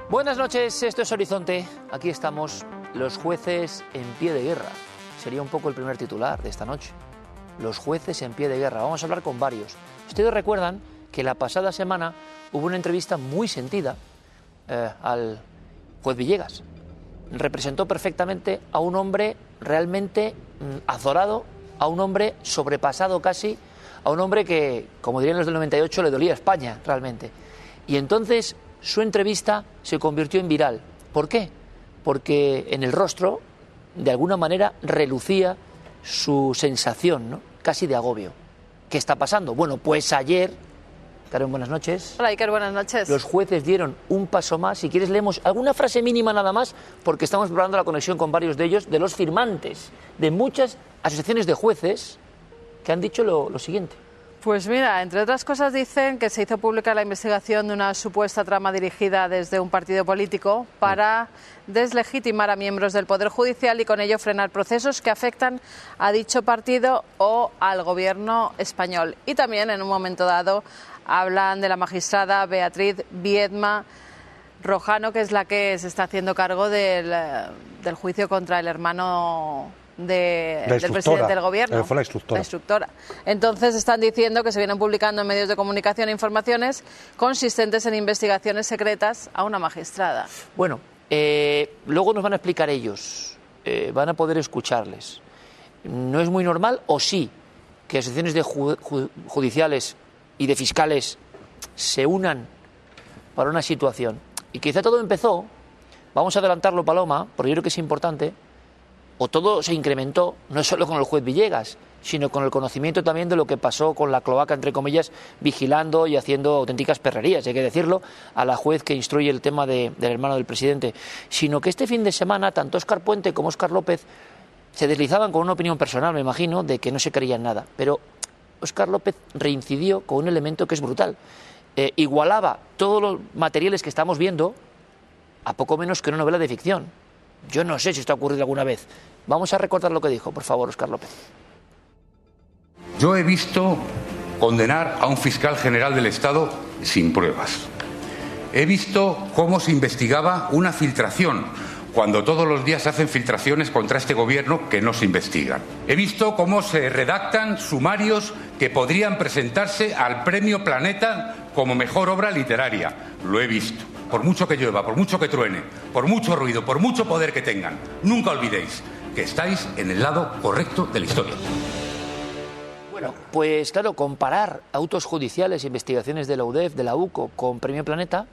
Buenas noches, esto es Horizonte. Aquí estamos, los jueces en pie de guerra. Sería un poco el primer titular de esta noche. Los jueces en pie de guerra. Vamos a hablar con varios. Ustedes recuerdan que la pasada semana hubo una entrevista muy sentida al juez Villegas. Representó perfectamente a un hombre realmente azorado, a un hombre sobrepasado casi, a un hombre que, como dirían los del 98, le dolía a España realmente. Y entonces su entrevista se convirtió en viral. ¿Por qué? Porque en el rostro, de alguna manera, relucía su sensación, ¿no?, casi de agobio. ¿Qué está pasando? Bueno, pues ayer, Karen, buenas noches. Hola, Iker, buenas noches. Los jueces dieron un paso más. Si quieres leemos alguna frase mínima nada más, porque estamos preparando la conexión con varios de ellos, de los firmantes de muchas asociaciones de jueces que han dicho lo siguiente. Pues mira, entre otras cosas dicen que se hizo pública la investigación de una supuesta trama dirigida desde un partido político para deslegitimar a miembros del Poder Judicial y con ello frenar procesos que afectan a dicho partido o al gobierno español. Y también en un momento dado hablan de la magistrada Beatriz Viedma Rojano, que es la que se está haciendo cargo del juicio contra el hermano del presidente del gobierno. Fue la instructora. Entonces están diciendo que se vienen publicando en medios de comunicación informaciones consistentes en investigaciones secretas a una magistrada. Bueno, luego nos van a explicar ellos, van a poder escucharles. ¿No es muy normal o sí que asociaciones de judiciales y de fiscales se unan para una situación? Y quizá todo empezó, vamos a adelantarlo, Paloma, porque yo creo que es importante, o todo se incrementó, no solo con el juez Villegas, sino con el conocimiento también de lo que pasó con la cloaca, entre comillas, vigilando y haciendo auténticas perrerías, hay que decirlo, a la juez que instruye el tema del hermano del presidente. Sino que este fin de semana, tanto Óscar Puente como Óscar López se deslizaban con una opinión personal, me imagino, de que no se creían nada. Pero Óscar López reincidió con un elemento que es brutal. Igualaba todos los materiales que estamos viendo a poco menos que una novela de ficción. Yo no sé si esto ha ocurrido alguna vez. Vamos a recordar lo que dijo, por favor, Óscar López. Yo he visto condenar a un fiscal general del Estado sin pruebas. He visto cómo se investigaba una filtración, cuando todos los días se hacen filtraciones contra este gobierno que no se investigan. He visto cómo se redactan sumarios que podrían presentarse al Premio Planeta como mejor obra literaria. Lo he visto. Por mucho que llueva, por mucho que truene, por mucho ruido, por mucho poder que tengan, nunca olvidéis que estáis en el lado correcto de la historia. Bueno, pues claro, comparar autos judiciales, investigaciones de la UDEF, de la UCO, con Premio Planeta,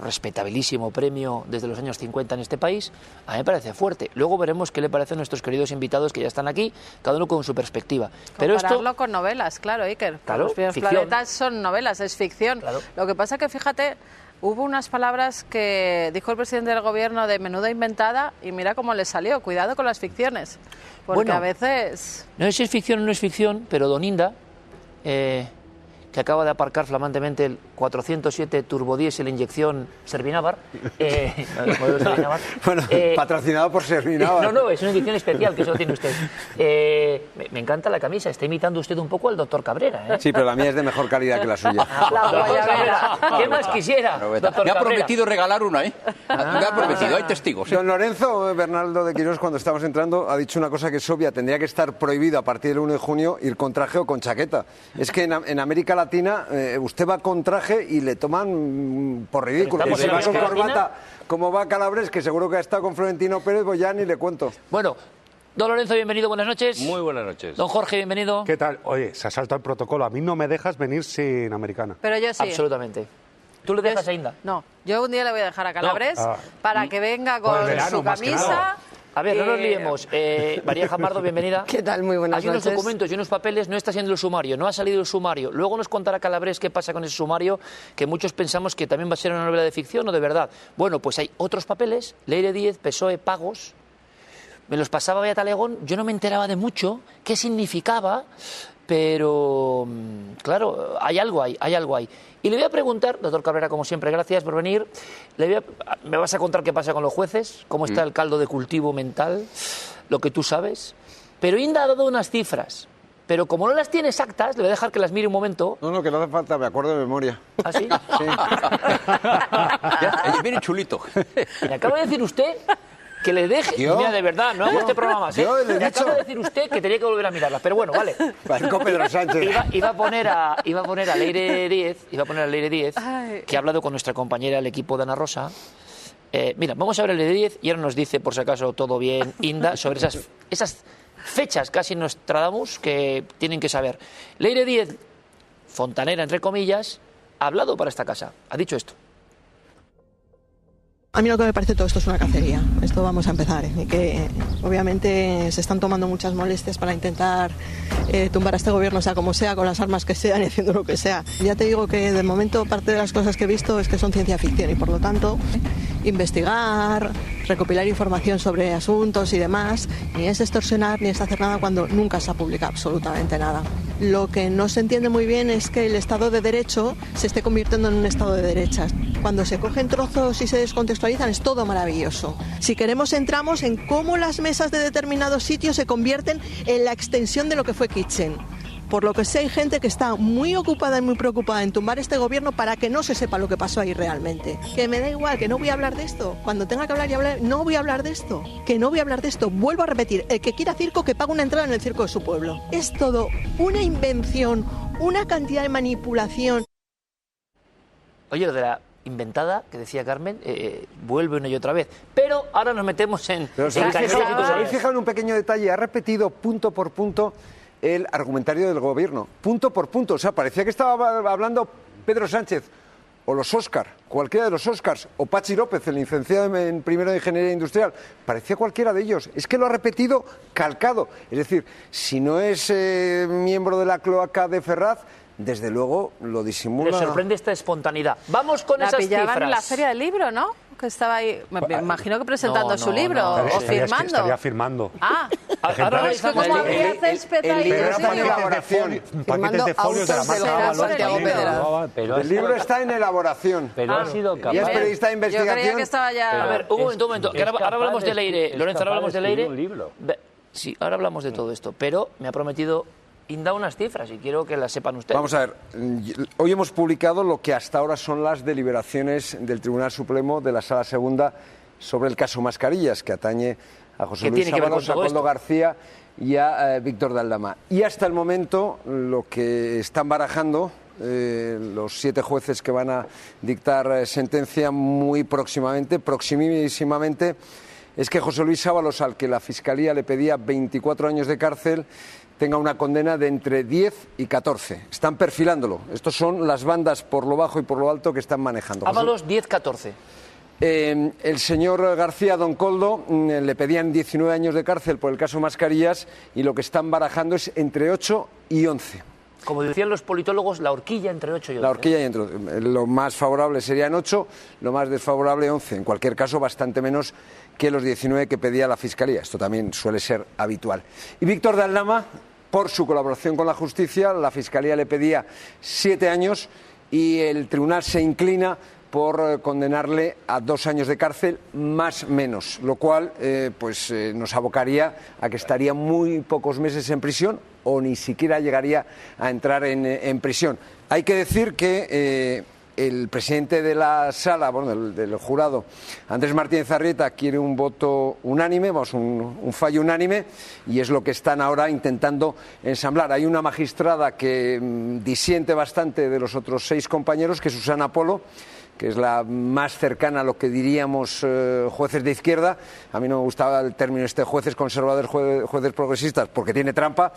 respetabilísimo premio desde los años 50 en este país, a mí me parece fuerte. Luego veremos qué le parece a nuestros queridos invitados que ya están aquí, cada uno con su perspectiva. Pero compararlo con novelas, claro, Iker. Claro, los Premios Planetas son novelas, es ficción. Claro. Lo que pasa que, fíjate, hubo unas palabras que dijo el presidente del gobierno de menuda inventada y mira cómo le salió. Cuidado con las ficciones, porque bueno, a veces... No sé si es ficción o no es ficción, pero Don Inda, que acaba de aparcar flamantemente el 407 turbodiesel inyección Servinávar, Bueno, patrocinado por Servinávar. No, es una edición especial que eso tiene usted. Me encanta la camisa, está imitando usted un poco al doctor Cabrera, ¿eh? Sí, pero la mía es de mejor calidad que la suya. Doctor Cabrera, ¿qué más quisiera, doctor Me ha Cabrera? prometido regalar una, ¿eh? Me ha prometido, hay testigos. Don Lorenzo Bernaldo de Quirós, cuando estamos entrando, ha dicho una cosa que es obvia. Tendría que estar prohibido a partir del 1 de junio ir con traje o con chaqueta. Es que en América Latina usted va con traje y le toman por ridículo. Estamos Si en va con América corbata, Latina. como va Calabres, que seguro que ha estado con Florentino Pérez, pues ya ni le cuento. Bueno, don Lorenzo, bienvenido, buenas noches. Muy buenas noches. Don Jorge, bienvenido. ¿Qué tal? Oye, se ha saltado el protocolo. A mí no me dejas venir sin americana. Pero yo sí. Absolutamente. ¿Tú le dejas a Inda? No, yo un día le voy a dejar a Calabres para que venga con Por el verano, su más que camisa. nada. A ver, no nos liemos. María Jamardo, bienvenida. ¿Qué tal? Muy buenas Hay unos noches. documentos y unos papeles, no está siendo el sumario, no ha salido el sumario. Luego nos contará Calabres qué pasa con ese sumario, que muchos pensamos que también va a ser una novela de ficción o de verdad. Bueno, pues hay otros papeles, Leire Díez, PSOE, pagos. Me los pasaba Beata Legón, yo no me enteraba de mucho, qué significaba, pero claro, hay algo ahí. Y le voy a preguntar, doctor Cabrera, como siempre, gracias por venir. Me vas a contar qué pasa con los jueces, cómo está el caldo de cultivo mental, lo que tú sabes. Pero Inda ha dado unas cifras pero como no las tiene exactas, le voy a dejar que las mire un momento. No, que no hace falta, me acuerdo de memoria. ¿Ah, sí? Sí. Ya, viene chulito. Me acaba de decir usted que le deje... ¿Yo? Mira, de verdad, no hago este programa más, ¿eh? Yo le he Me dicho- acaba de decir usted que tenía que volver a mirarlas, pero bueno, vale. Parezco Pedro Sánchez. Iba a poner a Leire Díez, Ay. que ha hablado con nuestra compañera del equipo de Ana Rosa. Mira, vamos a ver a Leire Díez y ahora nos dice, por si acaso todo bien, Inda, sobre esas fechas casi Nostradamus que tienen que saber. Leire Díez, fontanera entre comillas, ha hablado para esta casa, ha dicho esto. A mí lo que me parece todo esto es una cacería. Esto vamos a empezar. Y que obviamente se están tomando muchas molestias para intentar tumbar a este gobierno, sea como sea, con las armas que sean y haciendo lo que sea. Ya te digo que de momento parte de las cosas que he visto es que son ciencia ficción y por lo tanto investigar, recopilar información sobre asuntos y demás, ni es extorsionar ni es hacer nada cuando nunca se ha publicado absolutamente nada. Lo que no se entiende muy bien es que el Estado de Derecho se esté convirtiendo en un Estado de derechas. Cuando se cogen trozos y se descontextualizan es todo maravilloso. Si queremos entramos en cómo las mesas de determinados sitios se convierten en la extensión de lo que fue Kitchen. Por lo que sé, hay gente que está muy ocupada y muy preocupada en tumbar este gobierno para que no se sepa lo que pasó ahí realmente. Que me da igual, que no voy a hablar de esto. Cuando tenga que hablar y hablar, no voy a hablar de esto. Que no voy a hablar de esto. Vuelvo a repetir, el que quiera circo, que pague una entrada en el circo de su pueblo. Es todo una invención, una cantidad de manipulación. Oye, lo de la inventada, que decía Carmen, vuelve una y otra vez. Pero ahora nos metemos en... Pero ¿os en habéis cañones y fijado, cosas. ¿os habéis fijado en un pequeño detalle? Ha repetido punto por punto el argumentario del gobierno. Punto por punto. O sea, parecía que estaba hablando Pedro Sánchez o los Óscar, cualquiera de los Óscars, o Pachi López, el licenciado en primero de Ingeniería Industrial. Parecía cualquiera de ellos. Es que lo ha repetido calcado. Es decir, si no es miembro de la cloaca de Ferraz, desde luego lo disimula. Le sorprende esta espontaneidad. Vamos con La esas pillaban cifras. en la Feria del Libro, ¿no? Que estaba ahí, me imagino que presentando No, su no, libro no. o firmando. Estaría firmando. Ah, Ahora es que como había césped ahí, libro no está sé en yo. elaboración. Paquetes de folios de la marca Será Valor. Santiago Pedra. Pero El libro está en elaboración. Pero ha sido Y capaz. es periodista de Yo creía investigación. que estaba ya... A ver, un momento, que ahora hablamos de Leire. Lorenzo, ahora hablamos de Leire. Un libro. Sí, ahora hablamos de todo esto, pero me ha prometido Inda unas cifras y quiero que las sepan ustedes. Vamos a ver, hoy hemos publicado lo que hasta ahora son las deliberaciones del Tribunal Supremo de la Sala Segunda sobre el caso Mascarillas, que atañe a José ¿Qué Luis tiene que ver con Ábalos, a todo Coldo esto? García y a Víctor de Aldama. Y hasta el momento lo que están barajando los 7 jueces que van a dictar sentencia muy proximísimamente, es que José Luis Ábalos, al que la Fiscalía le pedía 24 años de cárcel, tenga una condena de entre 10 y 14. Están perfilándolo. Estos son las bandas por lo bajo y por lo alto que están manejando. Ábalos 10-14. El señor García, don Coldo, le pedían 19 años de cárcel por el caso Mascarillas y lo que están barajando es entre 8 y 11. Como decían los politólogos, la horquilla entre 8 y 11. La horquilla y entre lo más favorable serían 8, lo más desfavorable 11. En cualquier caso, bastante menos que los 19 que pedía la Fiscalía. Esto también suele ser habitual. Y Víctor de Aldama, por su colaboración con la justicia, la Fiscalía le pedía 7 años y el tribunal se inclina por condenarle a 2 años de cárcel más menos, lo cual nos abocaría a que estaría muy pocos meses en prisión o ni siquiera llegaría a entrar en prisión. Hay que decir que el presidente de la sala, del jurado, Andrés Martínez Arrieta, quiere un voto unánime, un fallo unánime, y es lo que están ahora intentando ensamblar. Hay una magistrada que disiente bastante de los otros 6 compañeros, que es Susana Polo, que es la más cercana a lo que diríamos jueces de izquierda. A mí no me gustaba el término jueces conservadores, jueces progresistas, porque tiene trampa,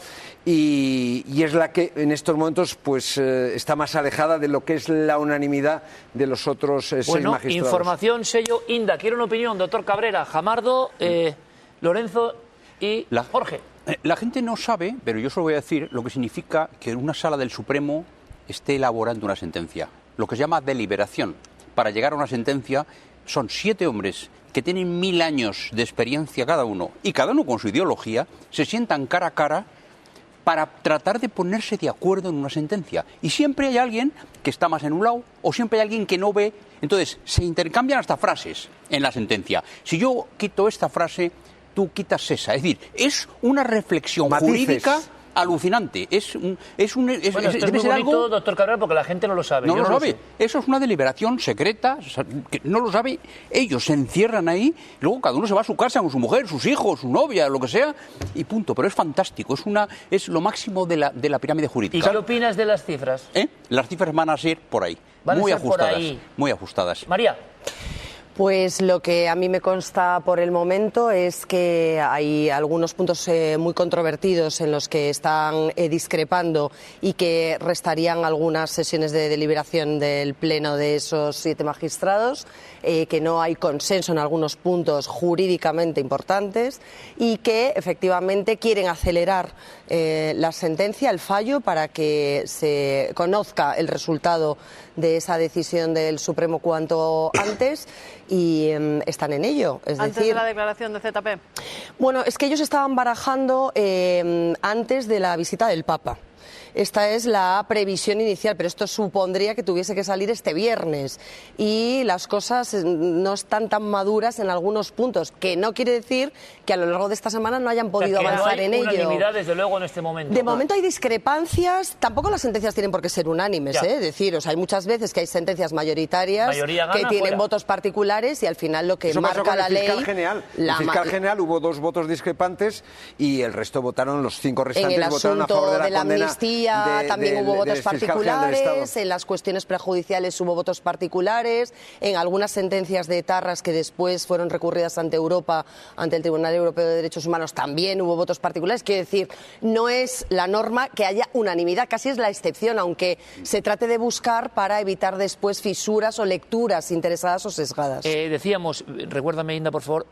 y es la que en estos momentos está más alejada de lo que es la unanimidad de los otros 6 magistrados. Información, sello Inda. Quiero una opinión, doctor Cabrera, Jamardo, Lorenzo y Jorge. La gente no sabe, pero yo solo voy a decir lo que significa que una sala del Supremo esté elaborando una sentencia. Lo que se llama deliberación. Para llegar a una sentencia son 7 hombres que tienen 1000 años de experiencia cada uno y cada uno con su ideología, se sientan cara a cara para tratar de ponerse de acuerdo en una sentencia. Y siempre hay alguien que está más en un lado o siempre hay alguien que no ve. Entonces se intercambian hasta frases en la sentencia. Si yo quito esta frase, tú quitas esa. Es decir, es una reflexión Matices. jurídica alucinante. Bueno, esto es debe muy ser bonito, algo... doctor Cabral, porque la gente no lo sabe. No Yo lo sabe. sé. Eso es una deliberación secreta, que no lo sabe. Ellos se encierran ahí, luego cada uno se va a su casa con su mujer, sus hijos, su novia, lo que sea, y punto. Pero es fantástico, es lo máximo de la pirámide ¿Y jurídica. qué opinas de las cifras? Las cifras van a ser por ahí, Van a muy ser por ajustadas, ahí. muy ajustadas. María. Pues lo que a mí me consta por el momento es que hay algunos puntos muy controvertidos en los que están discrepando y que restarían algunas sesiones de deliberación del Pleno de esos 7 magistrados, que no hay consenso en algunos puntos jurídicamente importantes y que efectivamente quieren acelerar la sentencia, el fallo, para que se conozca el resultado de esa decisión del Supremo cuanto antes. Y están en ello. Antes de la declaración de ZP. Bueno, es que ellos estaban barajando antes de la visita del Papa. Esta es la previsión inicial, pero esto supondría que tuviese que salir este viernes. Y las cosas no están tan maduras en algunos puntos, que no quiere decir que a lo largo de esta semana no hayan podido avanzar en ello. No hay unanimidad, desde luego, en este momento. De momento hay discrepancias, tampoco las sentencias tienen por qué ser unánimes, es decir, hay muchas veces que hay sentencias mayoritarias que tienen votos particulares y al final lo que Eso marca la ley... El fiscal general hubo 2 votos discrepantes y el resto votaron, los 5 restantes en el votaron a asunto favor de la amnistía también hubo votos particulares, en las cuestiones prejudiciales hubo votos particulares, en algunas sentencias de etarras que después fueron recurridas ante Europa, ante el Tribunal Europeo de Derechos Humanos, también hubo votos particulares. Quiero decir, no es la norma que haya unanimidad, casi es la excepción, aunque se trate de buscar para evitar después fisuras o lecturas interesadas o sesgadas. Decíamos, recuérdame, Inda, por favor,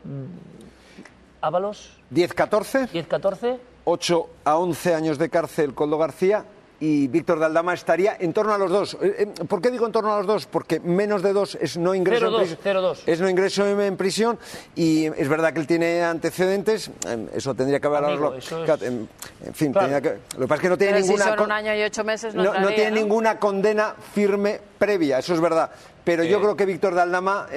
Ábalos. 10-14. 10-14. 8 a 11 años de cárcel Koldo García y Víctor de Aldama estaría en torno a los 2. ¿Por qué digo en torno a los 2? Porque menos de 2 es no ingreso en prisión. 0-2. Es no ingreso en prisión y es verdad que él tiene antecedentes, eso tendría que haberlo. En fin, claro. lo que pasa es que no tiene Pero ninguna... si son 1 año y 8 meses no tiene ninguna condena firme previa, eso es verdad. Pero yo creo que Víctor de Aldama,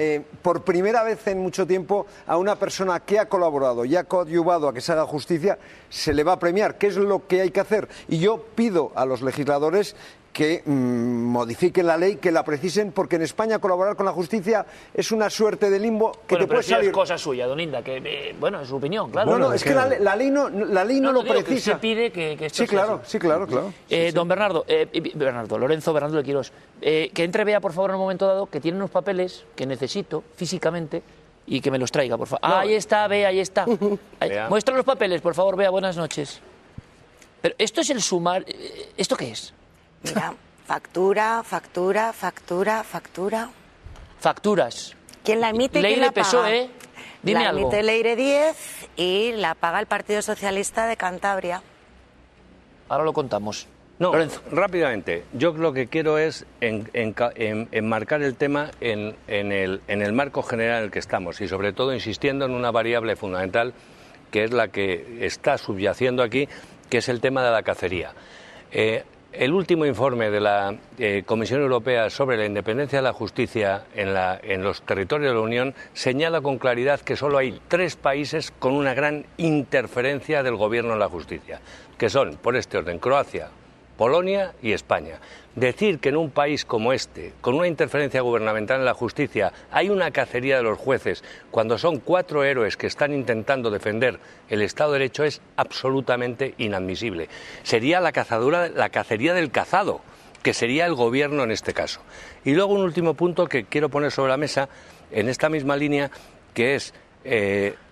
por primera vez en mucho tiempo, a una persona que ha colaborado y ha coadyuvado a que se haga justicia, se le va a premiar. ¿Qué es lo que hay que hacer? Y yo pido a los legisladores que modifiquen la ley, que la precisen, porque en España colaborar con la justicia es una suerte de limbo que te puede salir. Es cosa suya, don Inda, que bueno, es su opinión, claro. Bueno, es que la ley no lo precisa. Que usted pide que esto sí, claro, sí, claro. Don Bernardo, Lorenzo Bernardo de Quirós, que entre vea, por favor, en un momento dado, que tiene unos papeles que necesito físicamente y que me los traiga, por favor. No. Ahí está, ahí está. Muestra los papeles, por favor, vea, buenas noches. Pero esto es el sumar... ¿Esto qué es? Mira, factura. Facturas. ¿Quién la emite y Ley quién la de PSOE, paga? dime la algo. emite Leire 10 y la paga el Partido Socialista de Cantabria. Ahora lo contamos. No, Lorenzo. rápidamente. Yo lo que quiero es enmarcar el tema en el marco general en el que estamos y sobre todo insistiendo en una variable fundamental que es la que está subyaciendo aquí, que es el tema de la cacería. El último informe de la Comisión Europea sobre la independencia de la justicia en los territorios de la Unión señala con claridad que solo hay 3 países con una gran interferencia del gobierno en la justicia, que son, por este orden, Croacia, Polonia y España. Decir que en un país como este, con una interferencia gubernamental en la justicia, hay una cacería de los jueces, cuando son 4 héroes que están intentando defender el Estado de Derecho, es absolutamente inadmisible. Sería la cacería del cazado, que sería el gobierno en este caso. Y luego un último punto que quiero poner sobre la mesa, en esta misma línea, que es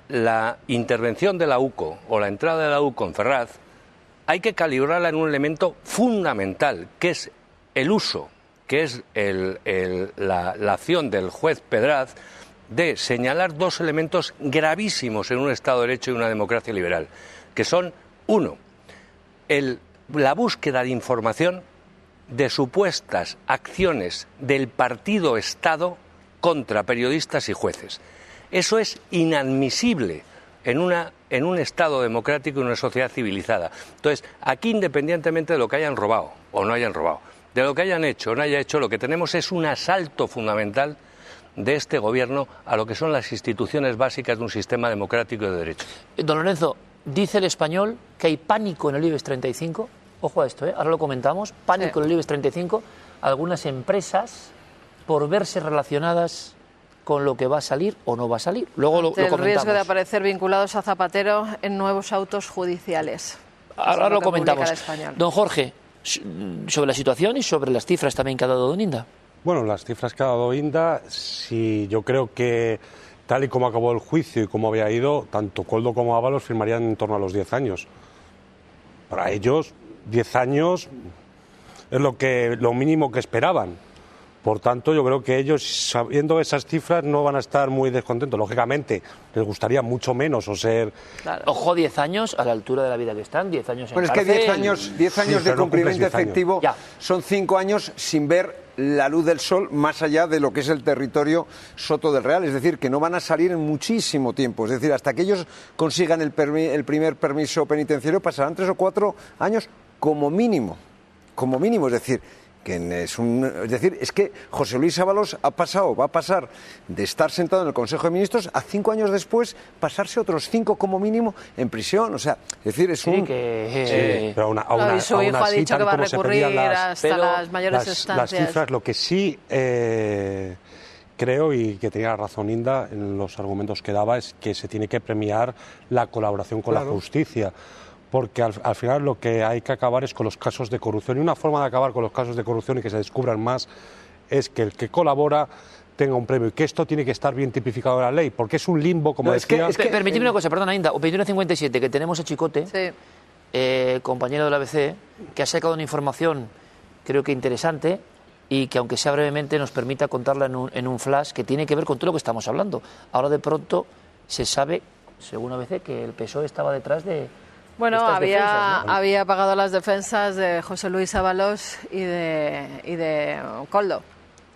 la intervención de la UCO o la entrada de la UCO en Ferraz. Hay que calibrarla en un elemento fundamental, que es el uso, que es la acción del juez Pedraz de señalar 2 elementos gravísimos en un Estado de Derecho y una democracia liberal, que son, 1, la búsqueda de información de supuestas acciones del partido Estado contra periodistas y jueces. Eso es inadmisible en un Estado democrático y una sociedad civilizada. Entonces, aquí, independientemente de lo que hayan robado o no hayan robado, de lo que hayan hecho o no haya hecho, lo que tenemos es un asalto fundamental de este gobierno a lo que son las instituciones básicas de un sistema democrático y de derecho. Don Lorenzo, dice el Español que hay pánico en el IBEX 35. Ojo a esto, ahora lo comentamos. Pánico en el IBEX 35. Algunas empresas por verse relacionadas con lo que va a salir o no va a salir. Luego lo comentamos. El riesgo de aparecer vinculados a Zapatero en nuevos autos judiciales. Ahora lo comentamos. Don Jorge, sobre la situación y sobre las cifras también que ha dado Don Inda. Bueno, las cifras que ha dado Inda, sí, yo creo que tal y como acabó el juicio y como había ido, tanto Koldo como Ábalos firmarían en torno a los 10 años. Para ellos, 10 años es lo mínimo que esperaban. Por tanto, yo creo que ellos, sabiendo esas cifras, no van a estar muy descontentos. Lógicamente, les gustaría mucho menos o ser... Claro. Ojo, 10 años a la altura de la vida que están, 10 años en cárcel. Bueno, es que 10 años de cumplimiento efectivo son 5 años sin ver la luz del sol más allá de lo que es el territorio Soto del Real. Es decir, que no van a salir en muchísimo tiempo. Es decir, hasta que ellos consigan el primer permiso penitenciario pasarán 3 o 4 años como mínimo. Como mínimo, es decir... Es que José Luis Ábalos va a pasar de estar sentado en el Consejo de Ministros a 5 años después pasarse otros 5 como mínimo en prisión. O sea, es decir, es un... pero y su hijo ha dicho que va a recurrir hasta las mayores instancias. Las cifras, lo que sí creo, y que tenía razón Inda en los argumentos que daba, es que se tiene que premiar la colaboración con la justicia. Porque al final lo que hay que acabar es con los casos de corrupción. Y una forma de acabar con los casos de corrupción y que se descubran más es que el que colabora tenga un premio. Y que esto tiene que estar bien tipificado en la ley, porque es un limbo, como decía... Permíteme una cosa, perdona, Inda. O 2157, que tenemos a Chicote, compañero de la ABC, que ha sacado una información, creo que interesante, y que aunque sea brevemente nos permita contarla en un flash, que tiene que ver con todo lo que estamos hablando. Ahora de pronto se sabe, según ABC, que el PSOE estaba detrás de... Bueno, había pagado las defensas de José Luis Ábalos y de Koldo.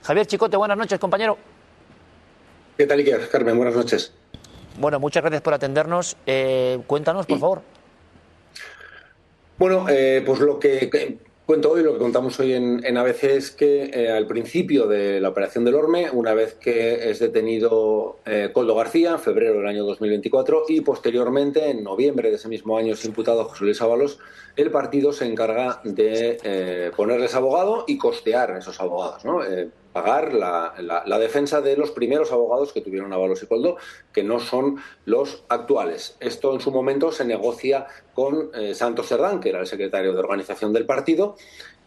Javier Chicote, buenas noches, compañero. ¿Qué tal, Iker? Carmen, buenas noches. Bueno, muchas gracias por atendernos. Cuéntanos, por favor. Bueno, pues lo que cuento hoy, lo que contamos hoy en ABC es que al principio de la operación del Orme, una vez que es detenido Koldo García en febrero del año 2024 y posteriormente en noviembre de ese mismo año es imputado José Luis Ábalos, el partido se encarga de ponerles abogado y costear esos abogados, ¿no? Pagar la defensa de los primeros abogados que tuvieron Ábalos y Koldo, que no son los actuales. Esto en su momento se negocia con Santos Cerdán, que era el secretario de organización del partido,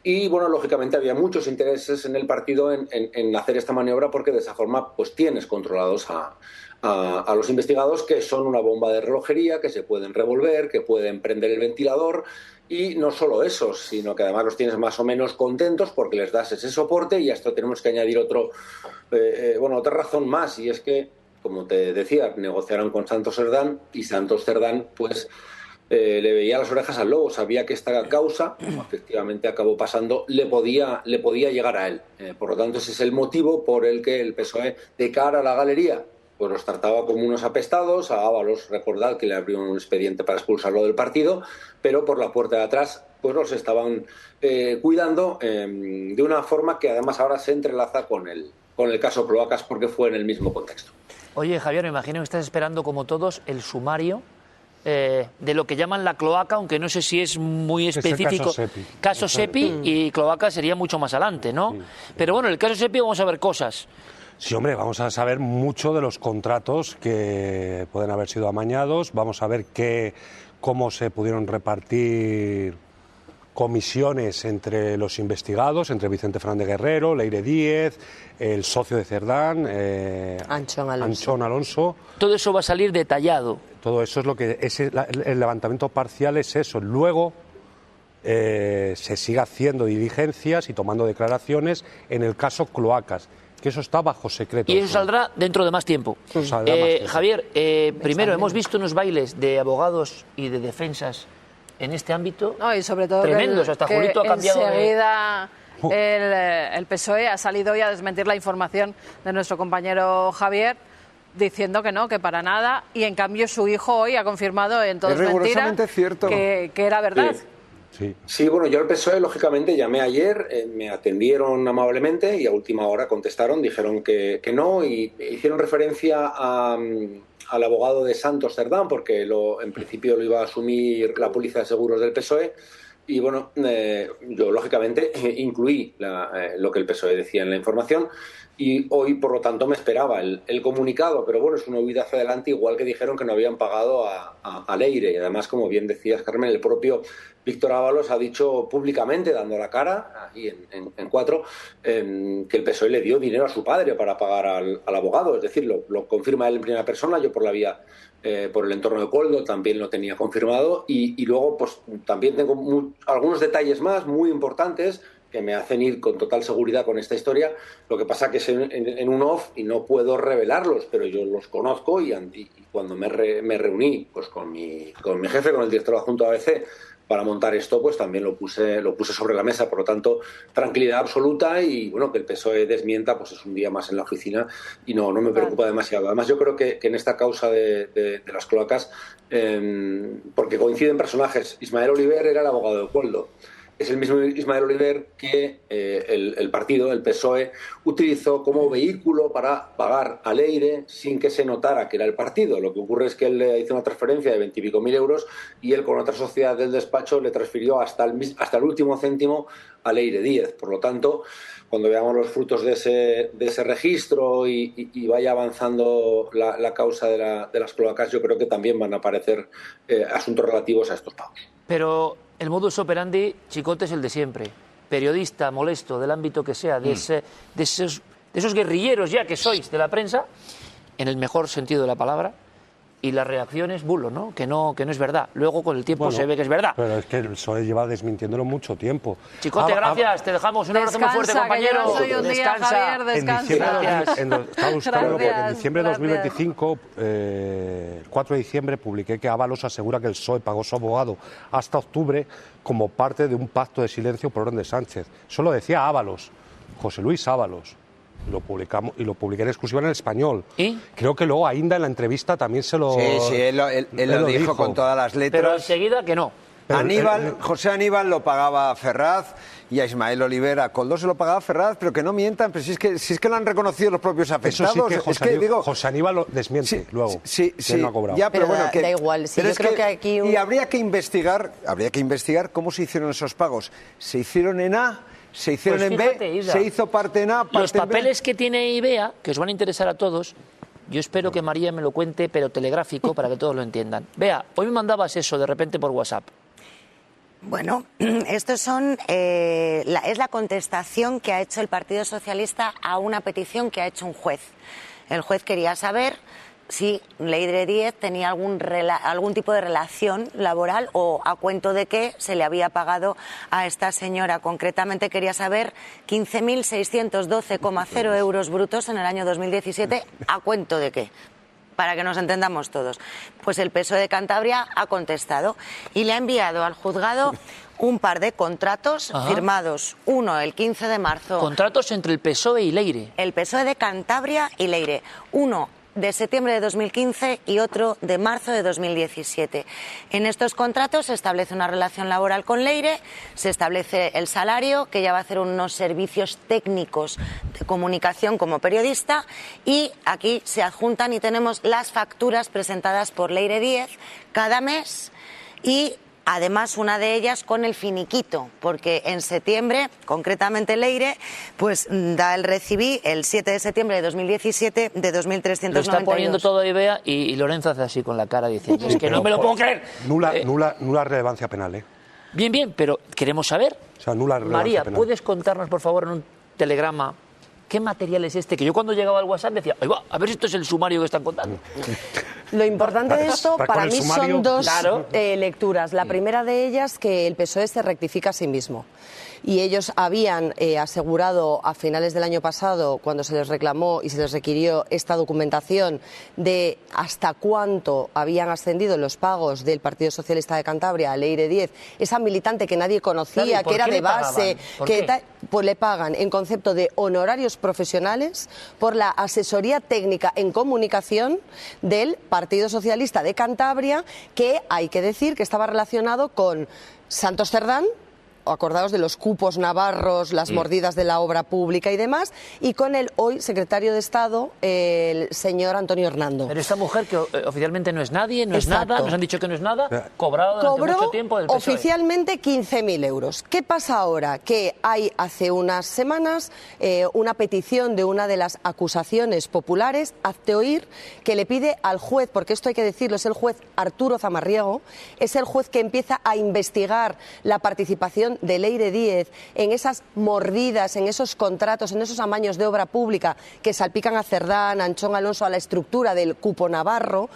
y bueno, lógicamente había muchos intereses en el partido en hacer esta maniobra, porque de esa forma pues tienes controlados a los investigados, que son una bomba de relojería, que se pueden revolver, que pueden prender el ventilador. Y no solo eso, sino que además los tienes más o menos contentos porque les das ese soporte. Y a esto tenemos que añadir otra razón más, y es que, como te decía, negociaron con Santos Cerdán, y Santos Cerdán pues le veía las orejas al lobo, sabía que esta causa, como efectivamente acabó pasando, le podía llegar a él. Por lo tanto, ese es el motivo por el que el PSOE, de cara a la galería, pues los trataba como unos apestados. A Ábalos, recordad que le abrió un expediente para expulsarlo del partido, pero por la puerta de atrás pues los estaban cuidando de una forma que además ahora se entrelaza con el caso Cloacas, porque fue en el mismo contexto. Oye, Javier, me imagino que estás esperando, como todos, el sumario de lo que llaman la cloaca, aunque no sé si es muy específico. Caso Sepi, y cloaca sería mucho más adelante, ¿no? Sí. Pero bueno, en el caso Sepi vamos a ver cosas. Sí, hombre, vamos a saber mucho de los contratos que pueden haber sido amañados, vamos a ver cómo se pudieron repartir comisiones entre los investigados, entre Vicente Fernández Guerrero, Leire Díez, el socio de Cerdán, Anchón Alonso. Todo eso va a salir detallado. Todo eso es lo que el levantamiento parcial es eso. Luego se sigue haciendo diligencias y tomando declaraciones en el caso Cloacas, que eso está bajo secreto. Y eso saldrá dentro de más tiempo. Javier, primero hemos visto unos bailes de abogados y de defensas en este ámbito. No, y sobre todo tremendos. Hasta Julito ha cambiado. Enseguida el PSOE ha salido hoy a desmentir la información de nuestro compañero Javier, diciendo que no, que para nada, y en cambio su hijo hoy ha confirmado en todo es mentira cierto. Que era verdad. Sí, bueno, yo al PSOE, lógicamente, llamé ayer, me atendieron amablemente y a última hora contestaron, dijeron que no y hicieron referencia al abogado de Santos Cerdán, porque en principio lo iba a asumir la Póliza de Seguros del PSOE. Y bueno, yo lógicamente incluí lo que el PSOE decía en la información y hoy, por lo tanto, me esperaba el comunicado, pero bueno, es una huida hacia adelante, igual que dijeron que no habían pagado a Leire. Y además, como bien decías, Carmen, el propio Víctor Ábalos ha dicho públicamente, dando la cara, ahí en Cuatro, que el PSOE le dio dinero a su padre para pagar al abogado. Es decir, lo confirma él en primera persona, yo por la vía, por el entorno de Koldo también lo tenía confirmado. Y luego, pues también tengo algunos detalles más muy importantes que me hacen ir con total seguridad con esta historia. Lo que pasa que es en un off y no puedo revelarlos, pero yo los conozco y cuando me reuní pues con mi jefe, con el director adjunto de ABC, para montar esto, pues también lo puse sobre la mesa. Por lo tanto, tranquilidad absoluta y bueno, que el PSOE desmienta, pues es un día más en la oficina y no me preocupa demasiado. Además, yo creo que en esta causa de las cloacas, porque coinciden personajes, Ismael Oliver era el abogado de Koldo. Es el mismo Ismael Oliver que el partido, el PSOE, utilizó como vehículo para pagar a Leire sin que se notara que era el partido. Lo que ocurre es que él le hizo una transferencia de 20 y pico mil euros y él con otra sociedad del despacho le transfirió hasta el último céntimo a Leire Díez. Por lo tanto, cuando veamos los frutos de ese registro y vaya avanzando la causa de las cloacas, yo creo que también van a aparecer asuntos relativos a estos pagos. Pero el modus operandi, Chicote, es el de siempre. Periodista molesto del ámbito que sea, de esos guerrilleros ya que sois de la prensa, en el mejor sentido de la palabra, y la reacción es bulo, ¿no? Que no es verdad. Luego con el tiempo se ve que es verdad. Pero es que el PSOE lleva desmintiéndolo mucho tiempo. Chicote, gracias, te dejamos un abrazo muy fuerte, compañero. Descansa, Javier, descansa. En diciembre de 2025, el 4 de diciembre, publiqué que Ábalos asegura que el PSOE pagó a su abogado hasta octubre como parte de un pacto de silencio por orden de Sánchez. Eso lo decía Ábalos, José Luis Ábalos. Lo publicamos y lo publiqué en exclusiva en El Español. ¿Y? Creo que luego Ainda en la entrevista también se lo... Sí, él lo dijo con todas las letras. Pero enseguida que no. José Aníbal lo pagaba a Ferraz y a Ismael Oliver, a Koldo se lo pagaba a Ferraz, pero que no mientan, pero si es que lo han reconocido los propios afectados. Eso sí que José Aníbal lo desmiente luego. Sí, no ha cobrado. Ya, pero bueno, da igual. Sí, yo creo que aquí y habría que investigar cómo se hicieron esos pagos. ¿Se hicieron en A? ¿Se hicieron en B? Ida, ¿Se hizo parte en A, parte los papeles que tiene IBEA, que os van a interesar a todos, yo espero que María me lo cuente, pero telegráfico, para que todos lo entiendan. Bea, hoy me mandabas eso de repente por WhatsApp. Bueno, estos son es la contestación que ha hecho el Partido Socialista a una petición que ha hecho un juez. El juez quería saber si Leire Díez tenía algún tipo de relación laboral o a cuento de qué se le había pagado a esta señora. Concretamente quería saber 15.612,0 euros brutos en el año 2017, ¿a cuento de qué? Para que nos entendamos todos. Pues el PSOE de Cantabria ha contestado y le ha enviado al juzgado un par de contratos firmados. Uno el 15 de marzo. Contratos entre el PSOE y Leire. El PSOE de Cantabria y Leire. Uno de septiembre de 2015 y otro de marzo de 2017. En estos contratos se establece una relación laboral con Leire, se establece el salario, que ella va a hacer unos servicios técnicos de comunicación como periodista, y aquí se adjuntan y tenemos las facturas presentadas por Leire Díez cada mes y además una de ellas con el finiquito, porque en septiembre, concretamente Leire, pues da el recibí el 7 de septiembre de 2017 de 2.392. Lo está poniendo todo Ibea y Lorenzo hace así con la cara diciendo, es que no me lo puedo creer. Nula relevancia penal, ¿eh? Bien, pero queremos saber. O sea, nula relevancia María, penal. ¿puedes contarnos, por favor, en un telegrama qué material es este? Que yo cuando llegaba al WhatsApp decía, ¡ay, va! A ver si esto es el sumario que están contando. Lo importante de esto para mí son dos lecturas. La primera de ellas, que el PSOE se rectifica a sí mismo. Y ellos habían asegurado a finales del año pasado, cuando se les reclamó y se les requirió esta documentación de hasta cuánto habían ascendido los pagos del Partido Socialista de Cantabria a Leire Díez, esa militante que nadie conocía, que era de base, pues le pagan en concepto de honorarios profesionales por la asesoría técnica en comunicación del Partido Socialista de Cantabria, que hay que decir que estaba relacionado con Santos Cerdán. Acordaos de los cupos navarros, las mordidas de la obra pública y demás, y con el hoy secretario de Estado, el señor Antonio Hernando. Pero esta mujer que oficialmente no es nadie, no Exacto. es nada, nos han dicho que no es nada, cobrado durante mucho tiempo del PSOE. Oficialmente 15.000 euros. ¿Qué pasa ahora? Que hay hace unas semanas una petición de una de las acusaciones populares, hazte oír, que le pide al juez, porque esto hay que decirlo, es el juez Arturo Zamarriego, es el juez que empieza a investigar la participación de Leire Díez en esas mordidas, en esos contratos, en esos amaños de obra pública que salpican a Cerdán, a Anchón Alonso, a la estructura del cupo navarro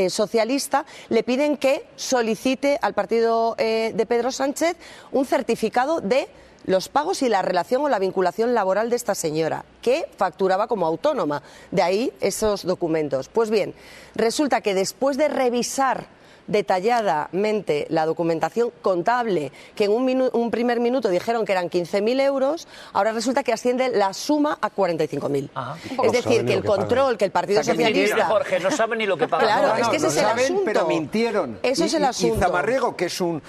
socialista, le piden que solicite al partido de Pedro Sánchez un certificado de los pagos y la relación o la vinculación laboral de esta señora, que facturaba como autónoma. De ahí esos documentos. Pues bien, resulta que después de revisar detalladamente la documentación contable, que en un primer minuto dijeron que eran 15.000 euros, ahora resulta que asciende la suma a 45.000. Es decir, que el control que el Partido Socialista... Jorge, no saben ni lo que pagan. Claro, No, es que ese lo es el saben, asunto. pero mintieron. Eso es el asunto. Y Zamarriego, que es un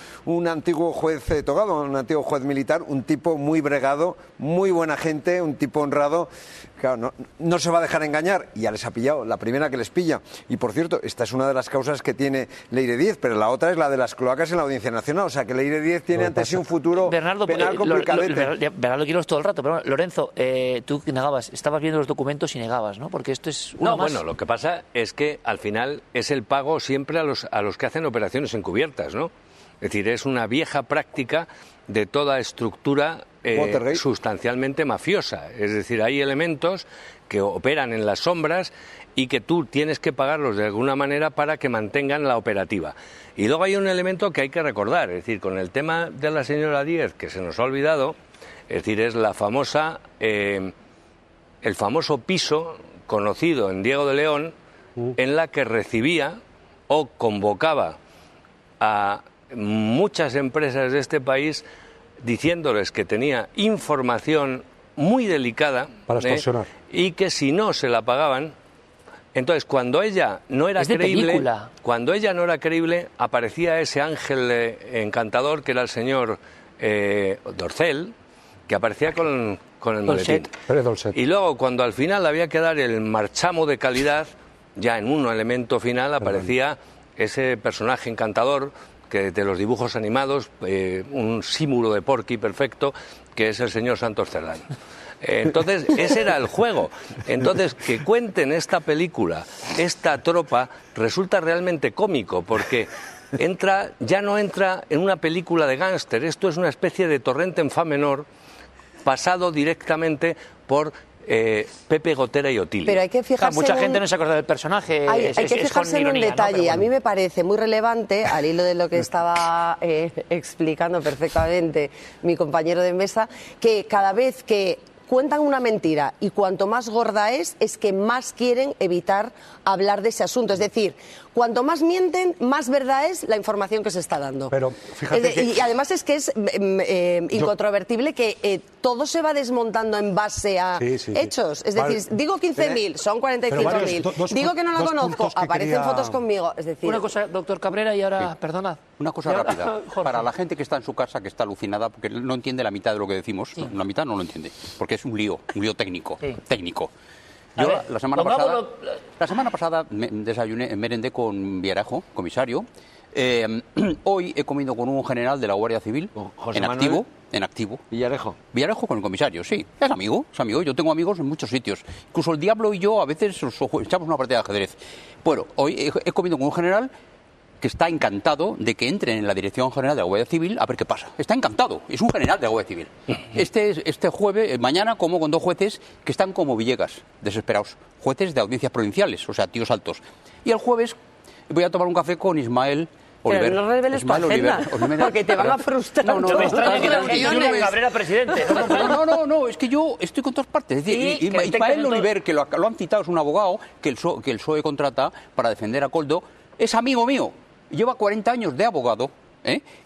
antiguo juez togado, un antiguo juez militar, un tipo muy bregado, muy buena gente, un tipo honrado, claro, no se va a dejar engañar. Y ya les ha pillado, la primera que les pilla. Y por cierto, esta es una de las causas que tiene Leire Díez, pero la otra es la de las cloacas en la Audiencia Nacional. O sea, que Leire Díez tiene ante sí un futuro penal complicadete. Bernardo, quiero todo el rato, pero Lorenzo, tú negabas, estabas viendo los documentos y negabas, ¿no? Porque esto es uno más. Bueno, lo que pasa es que al final es el pago siempre a los que hacen operaciones encubiertas, ¿no? Es decir, es una vieja práctica de toda estructura sustancialmente mafiosa. Es decir, hay elementos que operan en las sombras y que tú tienes que pagarlos de alguna manera para que mantengan la operativa. Y luego hay un elemento que hay que recordar, es decir, con el tema de la señora Díez, que se nos ha olvidado, es decir, es la famosa, el famoso piso conocido en Diego de León, en la que recibía o convocaba a muchas empresas de este país diciéndoles que tenía información muy delicada para extorsionar y que si no se la pagaban. Entonces, cuando ella no era creíble, aparecía ese ángel encantador que era el señor Dorcel, que aparecía con el maletín. Y luego, cuando al final había que dar el marchamo de calidad, ya en un elemento final aparecía ese personaje encantador que de los dibujos animados, un símbolo de Porky perfecto, que es el señor Santos Cerdán. Entonces, ese era el juego. Entonces, que cuenten esta película, esta tropa, resulta realmente cómico, porque ya no entra en una película de gángster. Esto es una especie de Torrente en fa menor, pasado directamente por Pepe Gotera y Otilio. Pero hay que fijarse mucha gente no se acuerda del personaje. Hay que fijarse en un detalle. Bueno. A mí me parece muy relevante, al hilo de lo que estaba explicando perfectamente mi compañero de mesa, que cada vez que cuentan una mentira y cuanto más gorda es que más quieren evitar hablar de ese asunto. Es decir, cuanto más mienten, más verdad es la información que se está dando. Pero fíjate y además es que es incontrovertible que todo se va desmontando en base a hechos. Es decir, digo 15.000, son 45.000. Digo que no la conozco, aparecen fotos conmigo. Es decir, una cosa, doctor Cabrera, y ahora, perdonad. Una cosa rápida. Para la gente que está en su casa, que está alucinada, porque no entiende la mitad de lo que decimos, la mitad no lo entiende, porque es un lío técnico. Yo la semana pasada merendé con Villarejo, comisario. Hoy he comido con un general de la Guardia Civil, en activo. Villarejo con el comisario, sí. Es amigo. Yo tengo amigos en muchos sitios. Incluso el Diablo y yo a veces echamos una partida de ajedrez. Bueno, hoy he comido con un general que está encantado de que entren en la Dirección General de la Guardia Civil a ver qué pasa. Está encantado, es un general de la Guardia Civil. Este jueves, mañana, como con dos jueces que están como Villegas, desesperados. Jueces de audiencias provinciales, o sea, tíos altos. Y el jueves voy a tomar un café con Ismael Oliver. Pero no reveles tu agenda, porque te van a frustrar. No, me extraña que Cabrera presidente. No, es que yo estoy con todas partes. Es decir, Ismael Oliver, que lo han citado, es un abogado que el PSOE contrata para defender a Koldo, es amigo mío. Lleva 40 años de abogado,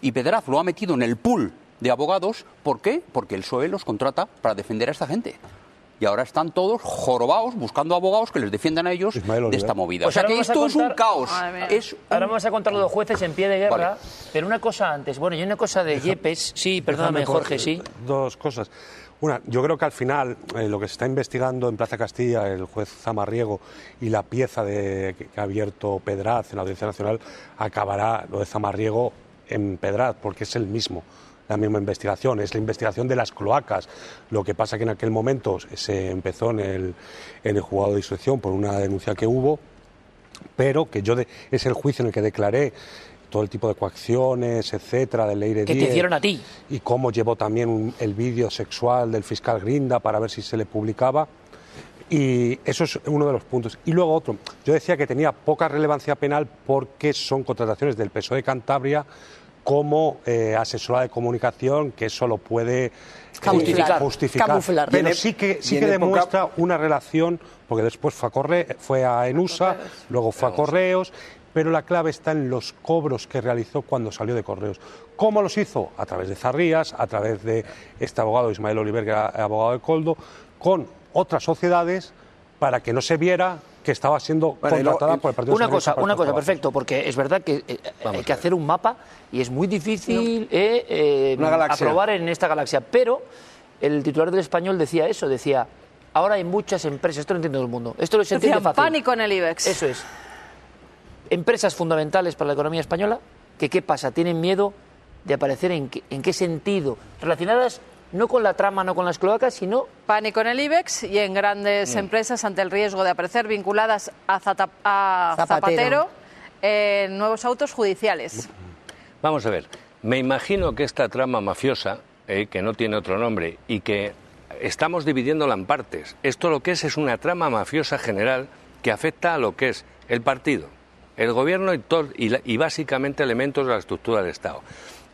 y Pedraz lo ha metido en el pool de abogados. ¿Por qué? Porque el PSOE los contrata para defender a esta gente. y ahora están todos jorobados buscando abogados que les defiendan a ellos de esta movida. Pues o sea que ahora vamos esto a es un contar- caos. Ahora vamos a contar lo de jueces en pie de guerra, Vale. pero una cosa antes. Bueno, y una cosa de Yepes. Sí, perdóname, Déjame Jorge, sí. Dos cosas. Una, yo creo que al final lo que se está investigando en Plaza Castilla, el juez Zamarriego, y la pieza que ha abierto Pedraz en la Audiencia Nacional, acabará lo de Zamarriego en Pedraz, porque es el mismo, la misma investigación, es la investigación de las cloacas. Lo que pasa que en aquel momento se empezó en el juzgado de instrucción por una denuncia que hubo, pero que es el juicio en el que declaré todo el tipo de coacciones, etcétera, de Leire Que te 10, hicieron a ti. y cómo llevó también el vídeo sexual del fiscal Grinda para ver si se le publicaba. Y eso es uno de los puntos. Y luego otro, yo decía que tenía poca relevancia penal porque son contrataciones del PSOE de Cantabria como asesora de comunicación, que eso lo puede justificar. Camuflar. Pero sí que demuestra una relación, porque después fue a Enusa, luego fue a Correos, pero la clave está en los cobros que realizó cuando salió de Correos. ¿Cómo los hizo? A través de Zarrías, a través de este abogado Ismael Oliver, que era abogado de Coldo, con otras sociedades para que no se viera que estaba siendo contratada por el Partido Socialista. Una cosa, perfecto, porque es verdad que hay que hacer un mapa y es muy difícil aprobar en esta galaxia. Pero el titular del Español decía eso, decía, ahora hay muchas empresas, esto lo entiende todo el mundo, esto lo se entiende Decían fácil. pánico en el IBEX. Eso es. Empresas fundamentales para la economía española, que ¿qué pasa? Tienen miedo de aparecer en qué sentido, relacionadas no con la trama, no con las cloacas, sino... Pánico en el IBEX y en grandes empresas ante el riesgo de aparecer vinculadas a Zapatero en nuevos autos judiciales. Vamos a ver, me imagino que esta trama mafiosa, que no tiene otro nombre, y que estamos dividiéndola en partes. Esto lo que es una trama mafiosa general que afecta a lo que es el partido, el gobierno y básicamente elementos de la estructura del Estado,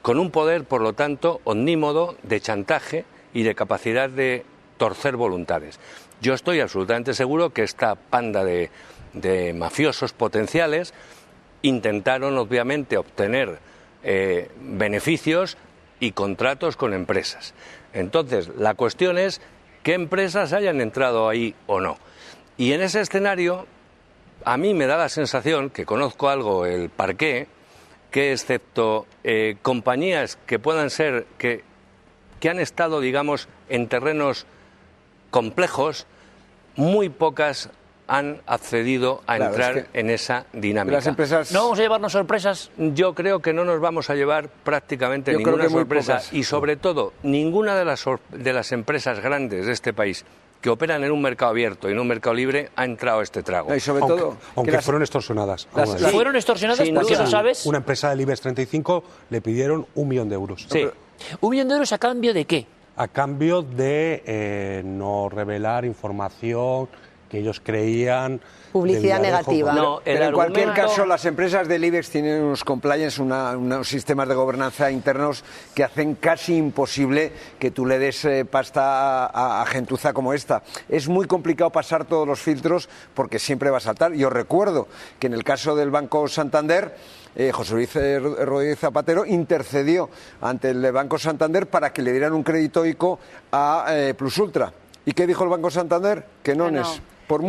con un poder, por lo tanto, omnímodo de chantaje y de capacidad de torcer voluntades. Yo estoy absolutamente seguro que esta panda de mafiosos potenciales intentaron, obviamente, obtener beneficios y contratos con empresas. Entonces, la cuestión es qué empresas hayan entrado ahí o no. Y en ese escenario, a mí me da la sensación, que conozco algo el parqué, que excepto compañías que puedan ser, que han estado, digamos, en terrenos complejos, muy pocas han accedido a entrar en esa dinámica. Las empresas... ¿No vamos a llevarnos sorpresas? Yo creo que no nos vamos a llevar prácticamente ninguna sorpresa y sobre todo ninguna de las empresas grandes de este país que operan en un mercado abierto y en un mercado libre ha entrado a este trago. Y sobre todo, aunque fueron extorsionadas. ¿Fueron extorsionadas? ¿Por qué lo sabes? Una empresa del IBEX 35 le pidieron 1 millón de euros. Sí. ¿1 millón de euros a cambio de qué? A cambio de no revelar información que ellos creían... Publicidad negativa. No, pero en cualquier caso, las empresas del IBEX tienen unos compliance, unos sistemas de gobernanza internos que hacen casi imposible que tú le des pasta a gentuza como esta. Es muy complicado pasar todos los filtros porque siempre va a saltar. Yo recuerdo que en el caso del Banco Santander, José Luis Rodríguez Zapatero intercedió ante el Banco Santander para que le dieran un crédito ICO a Plus Ultra. ¿Y qué dijo el Banco Santander? Que no es. Por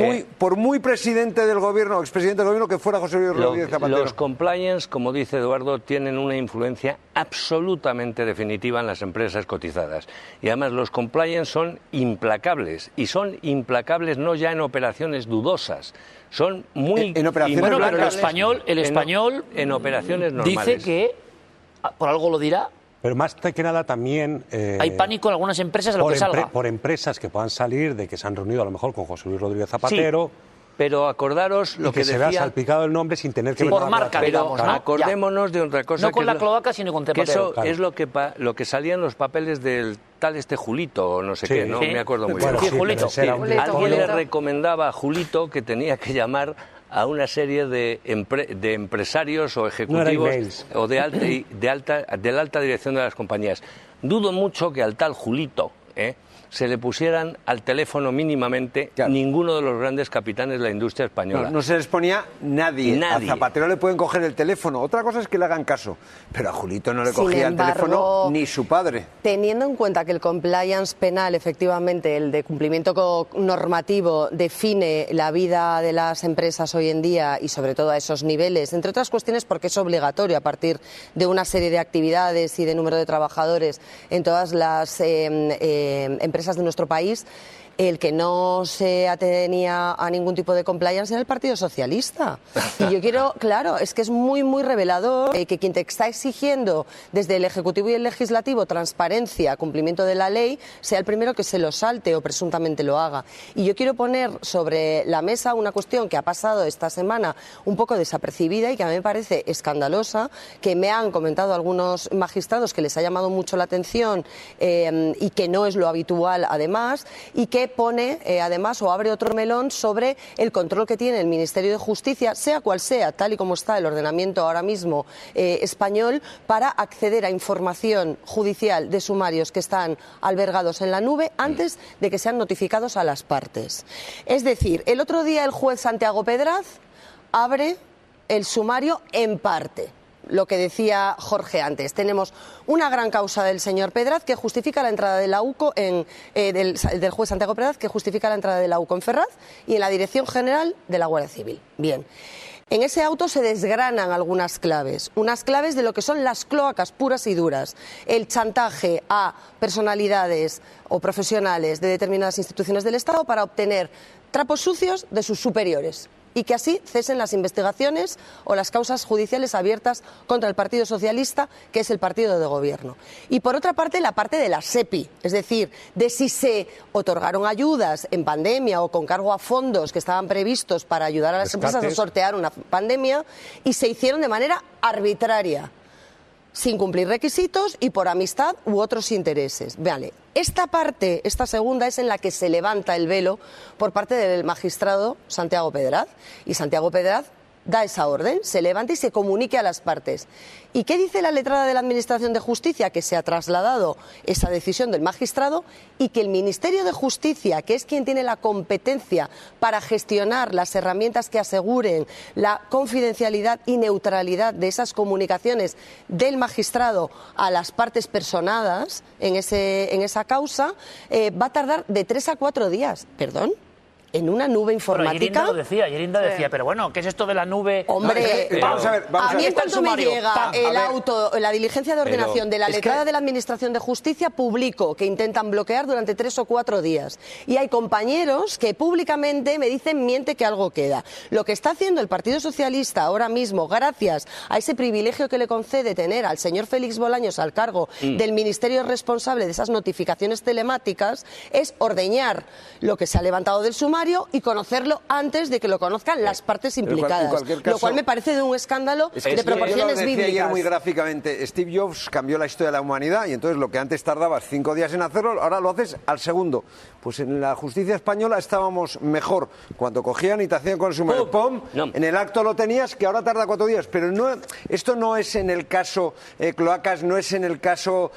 muy presidente del gobierno, expresidente del gobierno que fuera José Luis Rodríguez Zapatero. Los compliance, como dice Eduardo, tienen una influencia absolutamente definitiva en las empresas cotizadas. Y además los compliance son implacables. Y son implacables no ya en operaciones dudosas. Son muy en operaciones pero el español en operaciones normales. Dice que, por algo lo dirá, pero más que nada también... hay pánico en algunas empresas a lo que salga. Por empresas que puedan salir de que se han reunido a lo mejor con José Luis Rodríguez Zapatero... Sí, pero acordaros lo que se decía... vea salpicado el nombre sin tener que... Sí, por marca, digamos, ¿no? Acordémonos de otra cosa... No con la cloaca, sino con Zapatero. Que eso es lo que salía en los papeles del tal Julito, o no sé qué, no me acuerdo muy bien. Julito. Alguien le recomendaba a Julito que tenía que llamar a una serie de empresarios o ejecutivos o de la alta dirección de las compañías. Dudo mucho que al tal Julito se le pusieran al teléfono mínimamente ninguno de los grandes capitanes de la industria española. No se les ponía nadie. A Zapatero le pueden coger el teléfono. Otra cosa es que le hagan caso. Pero a Julito no le cogía el teléfono ni su padre. Teniendo en cuenta que el compliance penal, efectivamente, el de cumplimiento normativo, define la vida de las empresas hoy en día y sobre todo a esos niveles, entre otras cuestiones porque es obligatorio a partir de una serie de actividades y de número de trabajadores en todas las empresas de nuestro país, el que no se atenía a ningún tipo de compliance era el Partido Socialista. Y yo quiero, claro, es que es muy, muy revelador que quien te está exigiendo desde el Ejecutivo y el Legislativo transparencia, cumplimiento de la ley, sea el primero que se lo salte o presuntamente lo haga. Y yo quiero poner sobre la mesa una cuestión que ha pasado esta semana un poco desapercibida y que a mí me parece escandalosa, que me han comentado algunos magistrados que les ha llamado mucho la atención y que no es lo habitual además, y que pone además o abre otro melón sobre el control que tiene el Ministerio de Justicia, sea cual sea, tal y como está el ordenamiento ahora mismo español, para acceder a información judicial de sumarios que están albergados en la nube antes de que sean notificados a las partes. Es decir, el otro día el juez Santiago Pedraz abre el sumario en parte. Lo que decía Jorge antes, tenemos una gran causa del señor Pedraz que justifica la entrada de la UCO del juez Santiago Pedraz que justifica la entrada de la UCO en Ferraz y en la Dirección General de la Guardia Civil. Bien. En ese auto se desgranan algunas claves, unas claves de lo que son las cloacas puras y duras, el chantaje a personalidades o profesionales de determinadas instituciones del Estado para obtener trapos sucios de sus superiores y que así cesen las investigaciones o las causas judiciales abiertas contra el Partido Socialista, que es el partido de gobierno. Y por otra parte, la parte de la SEPI, es decir, de si se otorgaron ayudas en pandemia o con cargo a fondos que estaban previstos para ayudar a las empresas a sortear una pandemia y se hicieron de manera arbitraria, sin cumplir requisitos y por amistad u otros intereses. Vale, esta parte, esta segunda, es en la que se levanta el velo por parte del magistrado Santiago Pedraz. Y Santiago Pedraz da esa orden, se levanta y se comunique a las partes. ¿Y qué dice la letrada de la Administración de Justicia? Que se ha trasladado esa decisión del magistrado y que el Ministerio de Justicia, que es quien tiene la competencia para gestionar las herramientas que aseguren la confidencialidad y neutralidad de esas comunicaciones del magistrado a las partes personadas en esa causa, va a tardar de 3 a 4 días. ¿Perdón? ¿En una nube informática? Yerinda decía, pero bueno, ¿qué es esto de la nube? Hombre, vamos a ver. A mí en cuanto me llega el auto, la diligencia de ordenación de la letrada de la Administración de Justicia, publico que intentan bloquear durante 3 o 4 días. Y hay compañeros que públicamente me dicen, miente que algo queda. Lo que está haciendo el Partido Socialista ahora mismo, gracias a ese privilegio que le concede tener al señor Félix Bolaños al cargo del ministerio responsable de esas notificaciones telemáticas, es ordeñar lo que se ha levantado del sumario y conocerlo antes de que lo conozcan las partes implicadas, lo cual me parece de un escándalo de proporciones bíblicas. Ayer muy gráficamente, Steve Jobs cambió la historia de la humanidad y entonces lo que antes tardabas 5 días en hacerlo, ahora lo haces al segundo. Pues en la justicia española estábamos mejor cuando cogían y te hacían con el sumario, en el acto lo tenías, que ahora tarda 4 días, pero no, esto no es en el caso cloacas, no es en el caso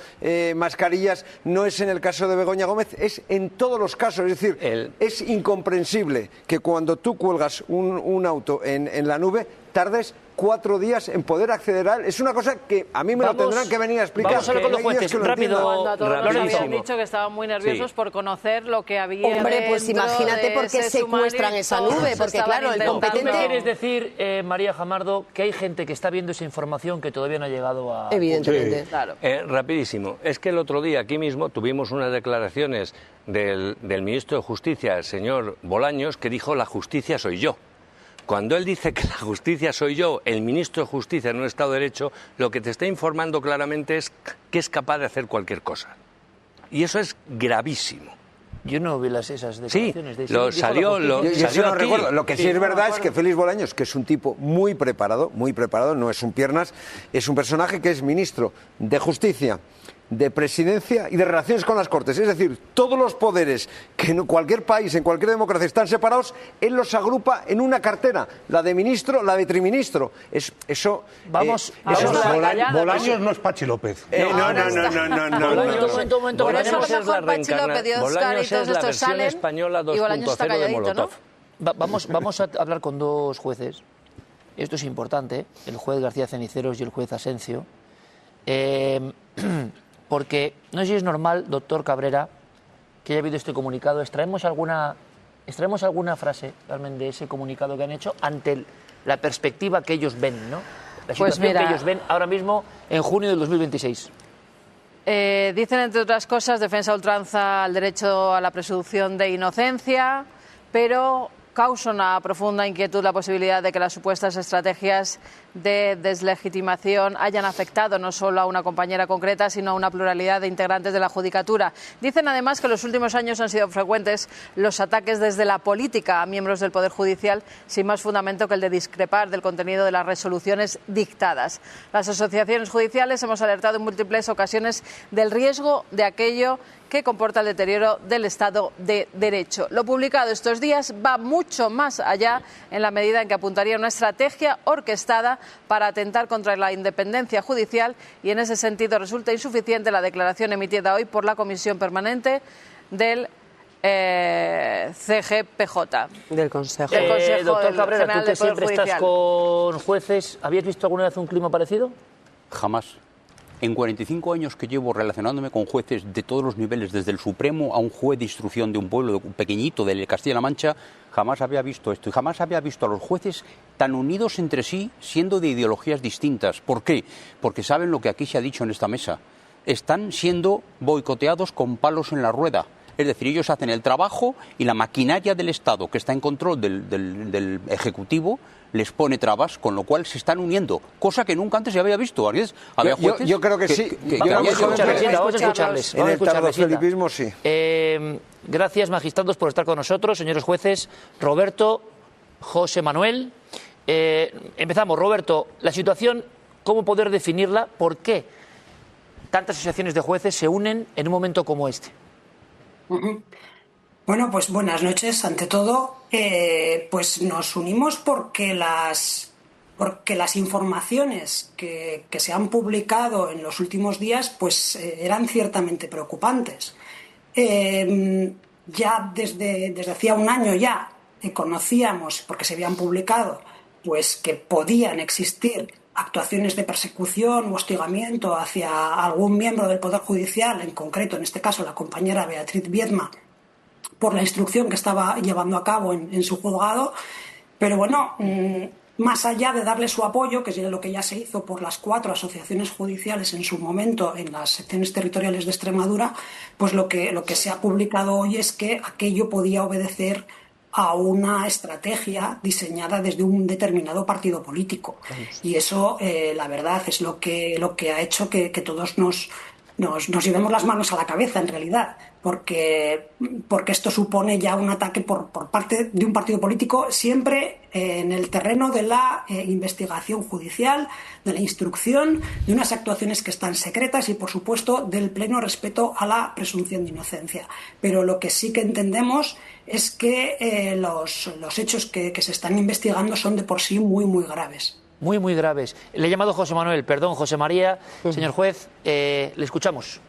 mascarillas, no es en el caso de Begoña Gómez, es en todos los casos, es decir, es incomprensible que cuando tú cuelgas un auto en la nube tardes 4 días en poder acceder a él. Es una cosa que a mí me lo tendrán que venir a explicar. Vamos a ver con los jueces, rápido. Cuando a todos nos habían dicho que estaban muy nerviosos por conocer lo que había. Hombre, pues imagínate por qué secuestran esa nube, porque claro, el competente... ¿Me quieres decir, María Jamardo, que hay gente que está viendo esa información que todavía no ha llegado a... Evidentemente. Claro. Rapidísimo. Es que el otro día aquí mismo tuvimos unas declaraciones del ministro de Justicia, el señor Bolaños, que dijo: la justicia soy yo. Cuando él dice que la justicia soy yo, el ministro de Justicia en un Estado de Derecho, lo que te está informando claramente es que es capaz de hacer cualquier cosa. Y eso es gravísimo. Yo no vi esas declaraciones. Sí, salió no recuerdo. Lo que sí es verdad es que Félix Bolaños, que es un tipo muy preparado, no es un piernas, es un personaje que es ministro de Justicia, de presidencia y de relaciones con las Cortes. Es decir, todos los poderes que en cualquier país, en cualquier democracia están separados, él los agrupa en una cartera, la de ministro, la de triministro. Eso... Bolaños no es Pachi López. Un momento. Por eso a lo mejor Pachi López y Óscar y todos estos salen española y Bolaños está 2.0 de calladito, ¿no? Molotov. Vamos a hablar con dos jueces. Esto es importante, el juez García Ceniceros y el juez Asencio. Porque no sé si es normal, doctor Cabrera, que haya habido este comunicado. ¿Extraemos alguna frase realmente de ese comunicado que han hecho ante la perspectiva que ellos ven, ¿no? La situación que ellos ven ahora mismo en junio del 2026. Dicen, entre otras cosas, defensa a ultranza al derecho a la presunción de inocencia, pero causa una profunda inquietud la posibilidad de que las supuestas estrategias de deslegitimación hayan afectado no solo a una compañera concreta, sino a una pluralidad de integrantes de la Judicatura. Dicen además que en los últimos años han sido frecuentes los ataques desde la política a miembros del Poder Judicial, sin más fundamento que el de discrepar del contenido de las resoluciones dictadas. Las asociaciones judiciales hemos alertado en múltiples ocasiones del riesgo de aquello que comporta el deterioro del Estado de Derecho. Lo publicado estos días va mucho más allá en la medida en que apuntaría a una estrategia orquestada para atentar contra la independencia judicial y en ese sentido resulta insuficiente la declaración emitida hoy por la Comisión Permanente del CGPJ. Del Consejo. Doctor Cabrera, General tú que del Poder siempre estás Judicial. con jueces, ¿habías visto alguna vez un clima parecido? Jamás. En 45 años que llevo relacionándome con jueces de todos los niveles, desde el Supremo a un juez de instrucción de un pueblo pequeñito de Castilla-La Mancha, jamás había visto esto. Y jamás había visto a los jueces tan unidos entre sí, siendo de ideologías distintas. ¿Por qué? Porque saben lo que aquí se ha dicho en esta mesa. Están siendo boicoteados con palos en la rueda. Es decir, ellos hacen el trabajo y la maquinaria del Estado, que está en control del Ejecutivo, les pone trabas, con lo cual se están uniendo, cosa que nunca antes se había visto. Había jueces yo creo que sí. Vamos a escucharles. En el tardofelipismo sí. Gracias, magistrados, por estar con nosotros, señores jueces. Roberto, José Manuel. Empezamos. Roberto, la situación, ¿cómo poder definirla? ¿Por qué tantas asociaciones de jueces se unen en un momento como este? Bueno, pues buenas noches. Ante todo, pues nos unimos porque las informaciones que se han publicado en los últimos días pues eran ciertamente preocupantes. Ya desde hacía un año ya conocíamos, porque se habían publicado, pues que podían existir actuaciones de persecución o hostigamiento hacia algún miembro del Poder Judicial, en concreto, en este caso, la compañera Beatriz Viedma, por la instrucción que estaba llevando a cabo en su juzgado. Pero bueno, más allá de darle su apoyo, que es lo que ya se hizo por las 4 asociaciones judiciales en su momento en las secciones territoriales de Extremadura, pues lo que se ha publicado hoy es que aquello podía obedecer a una estrategia diseñada desde un determinado partido político. Y eso, la verdad, es lo que ha hecho que todos nos llevemos las manos a la cabeza, en realidad, porque esto supone ya un ataque por parte de un partido político, siempre en el terreno de la investigación judicial, de la instrucción, de unas actuaciones que están secretas y, por supuesto, del pleno respeto a la presunción de inocencia. Pero lo que sí que entendemos es que los hechos que se están investigando son de por sí muy, muy graves. Muy, muy graves. Le he llamado José Manuel, perdón, José María. Señor juez, le escuchamos.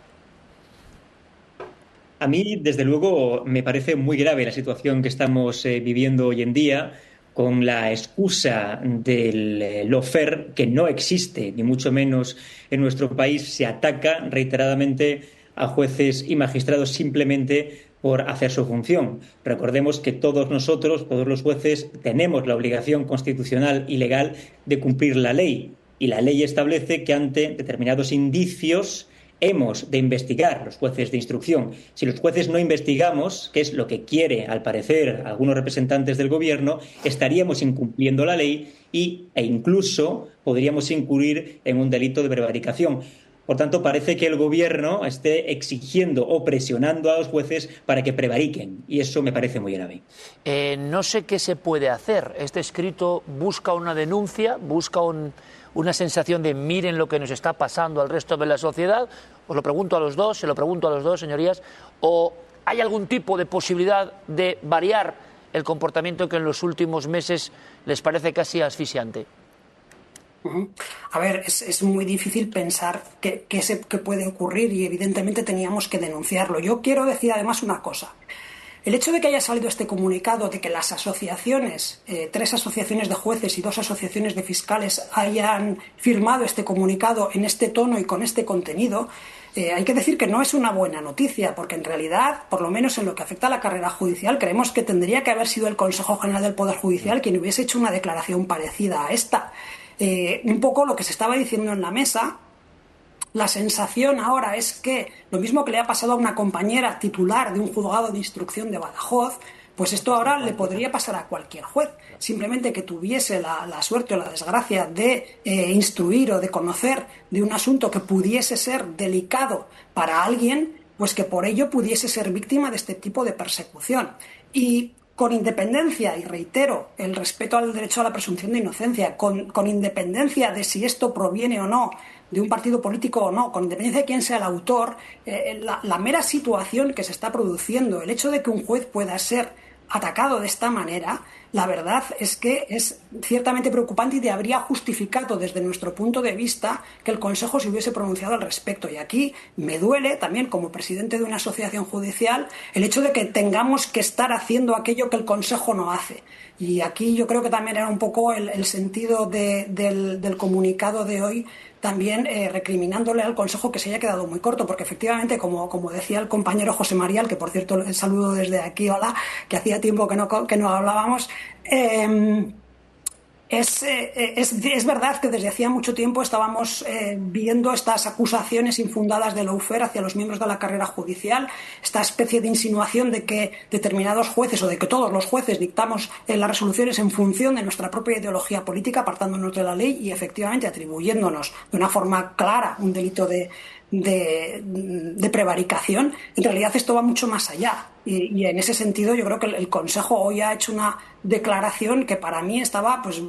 A mí, desde luego, me parece muy grave la situación que estamos viviendo hoy en día, con la excusa del lawfare, que no existe, ni mucho menos en nuestro país. Se ataca reiteradamente a jueces y magistrados simplemente por hacer su función. Recordemos que todos nosotros, todos los jueces, tenemos la obligación constitucional y legal de cumplir la ley. Y la ley establece que ante determinados indicios hemos de investigar, los jueces de instrucción. Si los jueces no investigamos, que es lo que quiere, al parecer, algunos representantes del Gobierno, estaríamos incumpliendo la ley e incluso podríamos incurrir en un delito de prevaricación. Por tanto, parece que el Gobierno esté exigiendo o presionando a los jueces para que prevariquen, y eso me parece muy grave. No sé qué se puede hacer. Este escrito busca una denuncia, busca una sensación de miren lo que nos está pasando al resto de la sociedad. Os lo pregunto a los dos, se lo pregunto a los dos, señorías. ¿O hay algún tipo de posibilidad de variar el comportamiento que en los últimos meses les parece casi asfixiante? A ver, es muy difícil pensar qué puede ocurrir y evidentemente teníamos que denunciarlo. Yo quiero decir además una cosa. El hecho de que haya salido este comunicado, de que las asociaciones, 3 asociaciones de jueces y 2 asociaciones de fiscales hayan firmado este comunicado en este tono y con este contenido, hay que decir que no es una buena noticia, porque en realidad, por lo menos en lo que afecta a la carrera judicial, creemos que tendría que haber sido el Consejo General del Poder Judicial quien hubiese hecho una declaración parecida a esta. Un poco lo que se estaba diciendo en la mesa, la sensación ahora es que lo mismo que le ha pasado a una compañera titular de un juzgado de instrucción de Badajoz, pues esto ahora le podría pasar a cualquier juez. Simplemente que tuviese la suerte o la desgracia de instruir o de conocer de un asunto que pudiese ser delicado para alguien, pues que por ello pudiese ser víctima de este tipo de persecución. Y con independencia, y reitero, el respeto al derecho a la presunción de inocencia, con independencia de si esto proviene o no de un partido político o no, con independencia de quién sea el autor, la mera situación que se está produciendo, el hecho de que un juez pueda ser atacado de esta manera, la verdad es que es ciertamente preocupante y habría justificado desde nuestro punto de vista que el Consejo se hubiese pronunciado al respecto. Y aquí me duele también, como presidente de una asociación judicial, el hecho de que tengamos que estar haciendo aquello que el Consejo no hace. Y aquí yo creo que también era un poco el sentido del comunicado de hoy, también recriminándole al Consejo que se haya quedado muy corto, porque efectivamente, como decía el compañero José María, al que por cierto el saludo desde aquí, hola, que hacía tiempo que no hablábamos, es verdad que desde hacía mucho tiempo estábamos viendo estas acusaciones infundadas de lawfare hacia los miembros de la carrera judicial, esta especie de insinuación de que determinados jueces o de que todos los jueces dictamos las resoluciones en función de nuestra propia ideología política, apartándonos de la ley y efectivamente atribuyéndonos de una forma clara un delito de prevaricación. En realidad esto va mucho más allá y en ese sentido yo creo que el Consejo hoy ha hecho una declaración que para mí estaba pues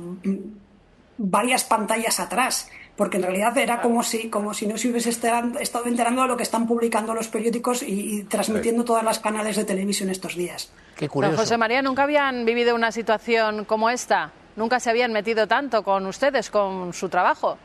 varias pantallas atrás, porque en realidad era como si no se hubiese estado enterando de lo que están publicando los periódicos y transmitiendo todas las canales de televisión estos días. Qué curioso. Don José María, ¿nunca habían vivido una situación como esta? ¿Nunca se habían metido tanto con ustedes, con su trabajo?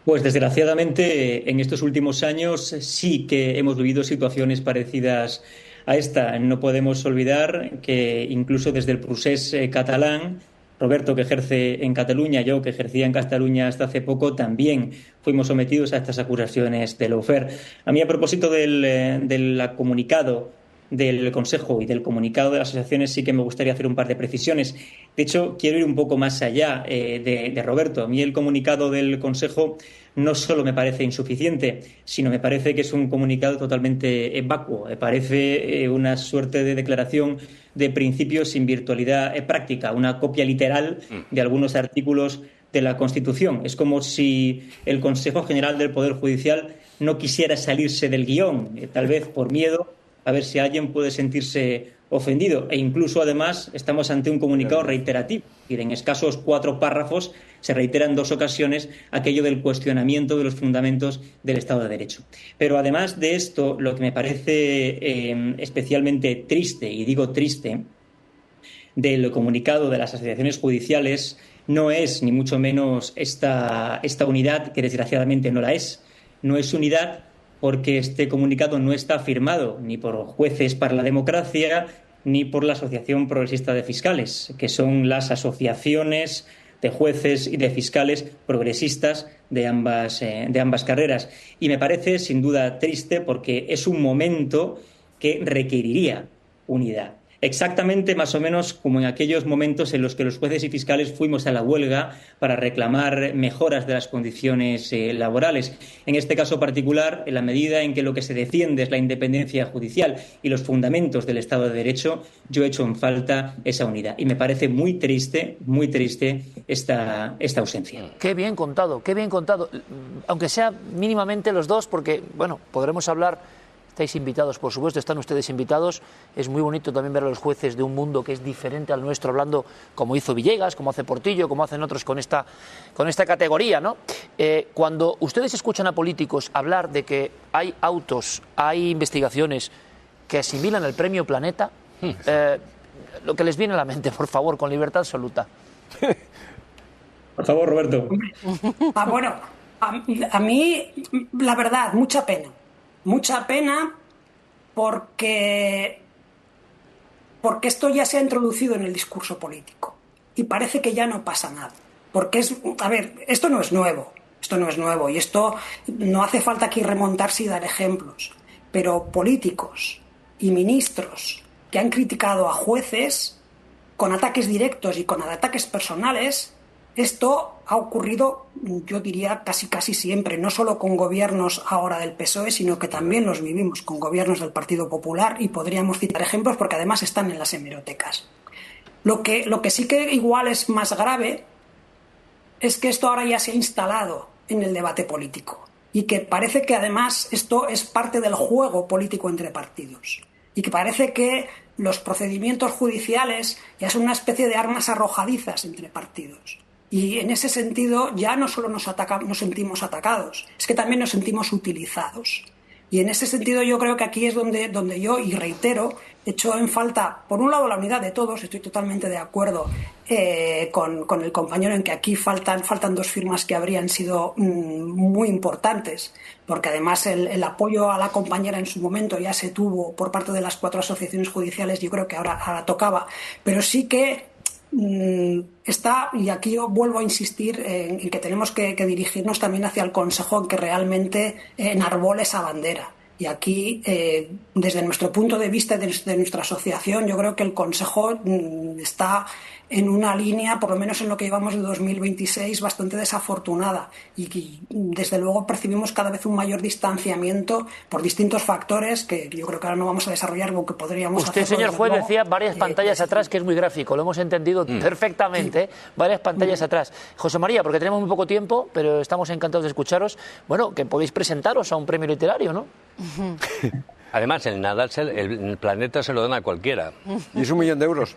Pues desgraciadamente en estos últimos años sí que hemos vivido situaciones parecidas a esta. No podemos olvidar que incluso desde el procés catalán, Roberto, que ejerce en Cataluña, yo, que ejercía en Cataluña hasta hace poco, también fuimos sometidos a estas acusaciones de lawfare. A mí, a propósito del comunicado del Consejo y del comunicado de las asociaciones, sí que me gustaría hacer un par de precisiones. De hecho, quiero ir un poco más allá de Roberto. A mí el comunicado del Consejo no solo me parece insuficiente, sino me parece que es un comunicado totalmente vacuo. Me parece una suerte de declaración de principios sin virtualidad práctica, una copia literal de algunos artículos de la Constitución. Es como si el Consejo General del Poder Judicial no quisiera salirse del guión, tal vez por miedo a ver si alguien puede sentirse ofendido. E incluso, además, estamos ante un comunicado reiterativo. Y en escasos 4 párrafos se reitera en 2 ocasiones aquello del cuestionamiento de los fundamentos del Estado de Derecho. Pero además de esto, lo que me parece especialmente triste, y digo triste, del comunicado de las asociaciones judiciales no es ni mucho menos esta unidad, que desgraciadamente no la es. No es unidad porque este comunicado no está firmado ni por Jueces para la Democracia ni por la Asociación Progresista de Fiscales, que son las asociaciones de jueces y de fiscales progresistas de ambas carreras. Y me parece sin duda triste porque es un momento que requeriría unidad. Exactamente, más o menos como en aquellos momentos en los que los jueces y fiscales fuimos a la huelga para reclamar mejoras de las condiciones laborales. En este caso particular, en la medida en que lo que se defiende es la independencia judicial y los fundamentos del Estado de Derecho, yo he hecho en falta esa unidad. Y me parece muy triste esta ausencia. Qué bien contado, aunque sea mínimamente los dos, porque, bueno, podremos hablar. Estáis invitados, por supuesto, están ustedes invitados. Es muy bonito también ver a los jueces de un mundo que es diferente al nuestro, hablando como hizo Villegas, como hace Portillo, como hacen otros con esta categoría, ¿no? Cuando ustedes escuchan a políticos hablar de que hay autos, hay investigaciones que asimilan el premio Planeta, lo que les viene a la mente, por favor, con libertad absoluta. Por favor, Roberto. Bueno, a mí, la verdad, mucha pena. Mucha pena porque esto ya se ha introducido en el discurso político y parece que ya no pasa nada. Porque esto no es nuevo y esto no hace falta aquí remontarse y dar ejemplos. Pero políticos y ministros que han criticado a jueces con ataques directos y con ataques personales, esto ha ocurrido, yo diría, casi siempre, no solo con gobiernos ahora del PSOE, sino que también los vivimos con gobiernos del Partido Popular, y podríamos citar ejemplos porque además están en las hemerotecas. Lo que sí que igual es más grave es que esto ahora ya se ha instalado en el debate político y que parece que además esto es parte del juego político entre partidos y que parece que los procedimientos judiciales ya son una especie de armas arrojadizas entre partidos. Y en ese sentido ya no solo nos sentimos atacados, es que también nos sentimos utilizados. Y en ese sentido yo creo que aquí es donde yo, y reitero, echo en falta, por un lado, la unidad de todos. Estoy totalmente de acuerdo con el compañero en que aquí faltan dos firmas que habrían sido muy importantes, porque además el apoyo a la compañera en su momento ya se tuvo por parte de las 4 asociaciones judiciales. Yo creo que ahora tocaba, pero sí que está, y aquí yo vuelvo a insistir en que tenemos que dirigirnos también hacia el Consejo, en que realmente enarbole esa bandera. Y aquí, desde nuestro punto de vista, desde nuestra asociación, yo creo que el Consejo está en una línea, por lo menos en lo que llevamos de 2026, bastante desafortunada. Y desde luego percibimos cada vez un mayor distanciamiento por distintos factores que yo creo que ahora no vamos a desarrollar, aunque podríamos hacerlo. Usted, señor juez, decía varias pantallas atrás, que es muy gráfico, lo hemos entendido perfectamente, varias pantallas atrás. José María, porque tenemos muy poco tiempo, pero estamos encantados de escucharos, bueno, que podéis presentaros a un premio literario, ¿no? Además, el Nadal, el Planeta se lo dan a cualquiera. Y es 1 millón de euros.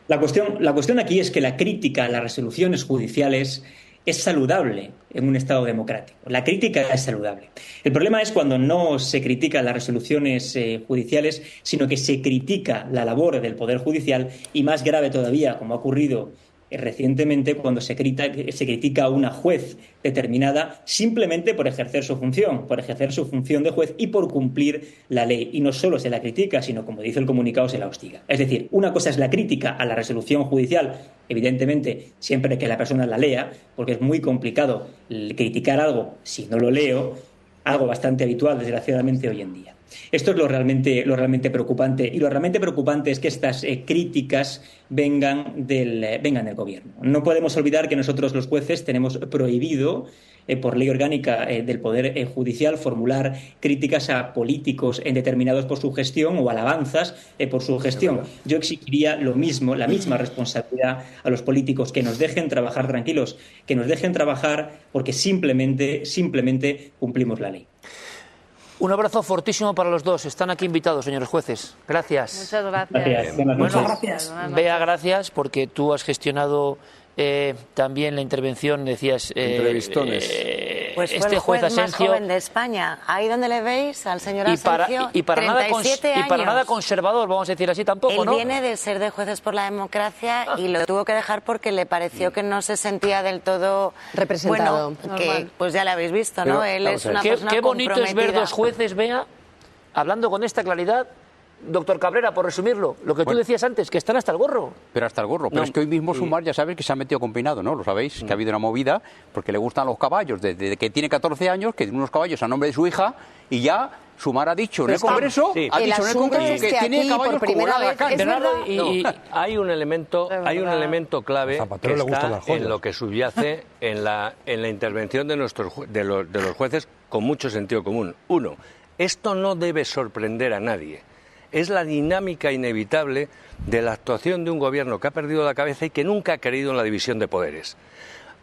La cuestión aquí es que la crítica a las resoluciones judiciales es saludable en un Estado democrático. La crítica es saludable. El problema es cuando no se critican las resoluciones judiciales, sino que se critica la labor del Poder Judicial, y más grave todavía, como ha ocurrido recientemente, cuando se critica a una juez determinada simplemente por ejercer su función de juez y por cumplir la ley. Y no solo se la critica, sino, como dice el comunicado, se la hostiga. Es decir, una cosa es la crítica a la resolución judicial, evidentemente siempre que la persona la lea, porque es muy complicado criticar algo si no lo leo, algo bastante habitual, desgraciadamente, hoy en día. Esto es lo realmente preocupante, y lo realmente preocupante es que estas críticas vengan del gobierno. No podemos olvidar que nosotros, los jueces, tenemos prohibido por ley orgánica del Poder Judicial formular críticas a políticos determinados por su gestión o alabanzas por su gestión. Yo exigiría lo mismo, la misma responsabilidad a los políticos, que nos dejen trabajar tranquilos, que nos dejen trabajar porque simplemente cumplimos la ley. Un abrazo fortísimo para los dos. Están aquí invitados, señores jueces. Gracias. Muchas gracias. Muchas gracias. Bea, gracias, porque tú has gestionado también la intervención, decías... Entrevistones. Pues fue este el juez Asensio, más joven de España. Ahí donde le veis al señor Asensio, y para 37 años. Y para nada conservador, vamos a decir así tampoco, Él ¿no? viene de ser de Jueces por la Democracia y lo tuvo que dejar porque le pareció que no se sentía del todo representado. Bueno, que pues ya lo habéis visto, ¿no? Pero, Él es una Qué persona bonito es ver comprometida. 2 jueces, Bea, hablando con esta claridad. Doctor Cabrera, por resumirlo, lo que tú decías antes, que están hasta el gorro. Pero hasta el gorro. Pero es que hoy mismo Sumar, ya sabes que se ha metido con Peinado, ¿no? Lo sabéis, que ha habido una movida porque le gustan los caballos. Desde que tiene 14 años, que tiene unos caballos a nombre de su hija, y ya Sumar ha dicho en el Congreso, ha dicho en el Congreso que tiene caballos como Huracán. Hay un elemento clave que está en lo que subyace en la intervención de los jueces con mucho sentido común. Uno, esto no debe sorprender a nadie. Es la dinámica inevitable de la actuación de un gobierno que ha perdido la cabeza y que nunca ha creído en la división de poderes.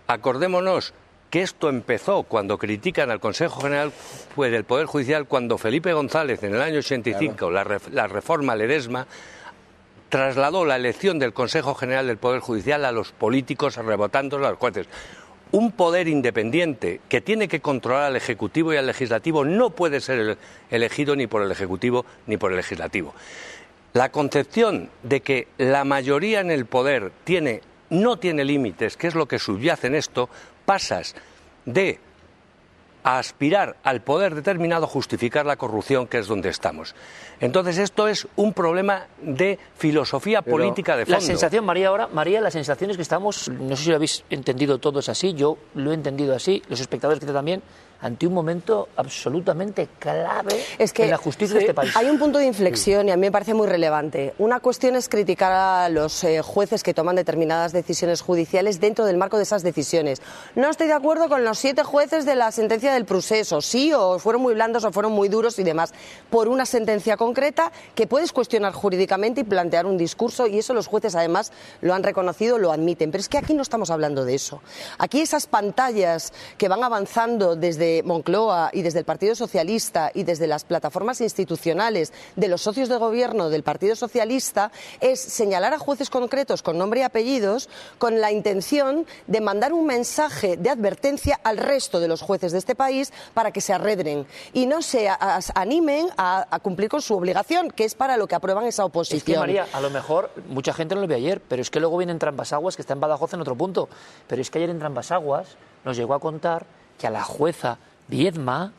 Acordémonos que esto empezó cuando critican al Consejo General del Poder Judicial, cuando Felipe González en el año 85, la reforma Ledesma, trasladó la elección del Consejo General del Poder Judicial a los políticos, rebotándolos a los jueces. Un poder independiente que tiene que controlar al Ejecutivo y al Legislativo no puede ser elegido ni por el Ejecutivo ni por el Legislativo. La concepción de que la mayoría en el poder no tiene límites, que es lo que subyace en esto, pasas de aspirar al poder determinado a justificar la corrupción, que es donde estamos. Entonces esto es un problema de filosofía política de fondo. La sensación, María, la sensación es que estamos, no sé si lo habéis entendido todos así, yo lo he entendido así, los espectadores quizá también, ante un momento absolutamente clave en la justicia de este país. Hay un punto de inflexión y a mí me parece muy relevante. Una cuestión es criticar a los jueces que toman determinadas decisiones judiciales dentro del marco de esas decisiones. No estoy de acuerdo con los 7 jueces de la sentencia del Procés, o sí, o fueron muy blandos o fueron muy duros y demás, por una sentencia concreta que puedes cuestionar jurídicamente y plantear un discurso, y eso los jueces además lo han reconocido, lo admiten. Pero es que aquí no estamos hablando de eso. Aquí esas pantallas que van avanzando desde Moncloa y desde el Partido Socialista y desde las plataformas institucionales de los socios de gobierno del Partido Socialista es señalar a jueces concretos con nombre y apellidos con la intención de mandar un mensaje de advertencia al resto de los jueces de este país para que se arredren y no se animen a cumplir con su obligación, que es para lo que aprueban esa oposición. Es que, María, a lo mejor mucha gente no lo vio ayer, pero es que luego viene en Trambasaguas, que está en Badajoz en otro punto, pero es que ayer en Trambasaguas nos llegó a contar que a la jueza Viedma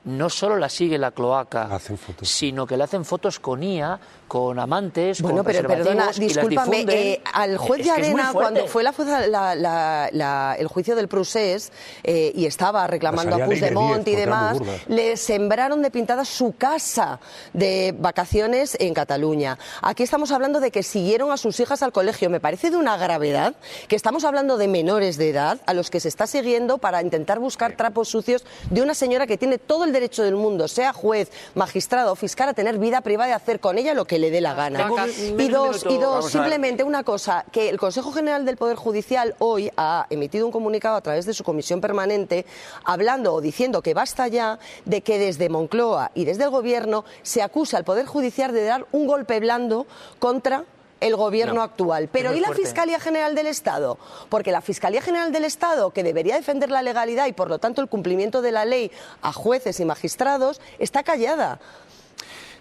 no solo la sigue la cloaca, sino que le hacen fotos con IA, con amantes, con preservativos, perdona, y las difunden. Al juez Llarena, cuando fue el juicio del Procés y estaba reclamando a Puigdemont y demás, le sembraron de pintada su casa de vacaciones en Cataluña. Aquí estamos hablando de que siguieron a sus hijas al colegio. Me parece de una gravedad que estamos hablando de menores de edad a los que se está siguiendo para intentar buscar trapos sucios de una señora que tiene todo el derecho del mundo, sea juez, magistrado o fiscal, a tener vida privada y hacer con ella lo que le dé la gana. Y dos, simplemente una cosa, que el Consejo General del Poder Judicial hoy ha emitido un comunicado a través de su comisión permanente hablando o diciendo que basta ya de que desde Moncloa y desde el Gobierno se acusa al Poder Judicial de dar un golpe blando contra el gobierno actual. Pero ¿y la Fiscalía General del Estado? Porque la Fiscalía General del Estado, que debería defender la legalidad y por lo tanto el cumplimiento de la ley a jueces y magistrados, está callada.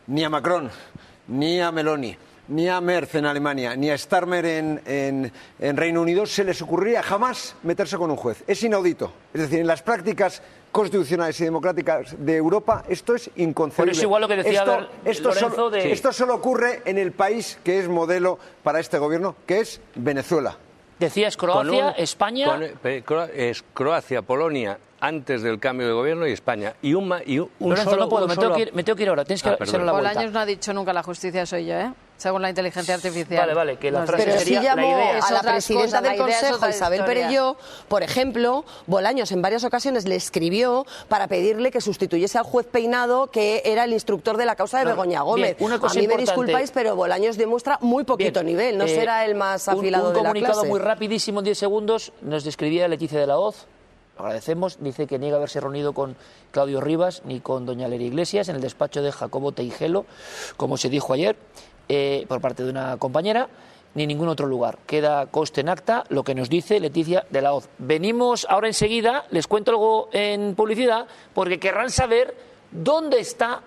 Ni a Macron, ni a Meloni, ni a Merz en Alemania, ni a Starmer en Reino Unido se les ocurriría jamás meterse con un juez. Es inaudito. Es decir, en las prácticas constitucionales y democráticas de Europa esto es inconcebible. Pero es igual lo que decía Lorenzo esto solo ocurre en el país que es modelo para este gobierno, que es Venezuela. Decías Croacia, España... Es Croacia, Polonia, antes del cambio de gobierno, y España. Lorenzo, no puedo, me tengo que ir ahora. Tienes que hacer la vuelta. Bolaños no ha dicho nunca la justicia soy yo, según la inteligencia artificial. Vale, que la frase pero sería sí llamó la idea. a la presidenta del Consejo, Isabel Perelló, por ejemplo. Bolaños en varias ocasiones le escribió para pedirle que sustituyese al juez Peinado, que era el instructor de la causa de Begoña Gómez. Bien, a mí me disculpáis, pero Bolaños demuestra muy poquito nivel, no será el más afilado de la clase. Un comunicado muy rapidísimo, en 10 segundos, nos describía Leticia de la Hoz. Agradecemos, dice que niega haberse reunido con Claudio Rivas ni con doña Leria Iglesias en el despacho de Jacobo Teijelo, como se dijo ayer, por parte de una compañera, ni en ningún otro lugar. Queda conste en acta lo que nos dice Leticia de la Hoz. Venimos ahora enseguida, les cuento algo en publicidad, porque querrán saber dónde está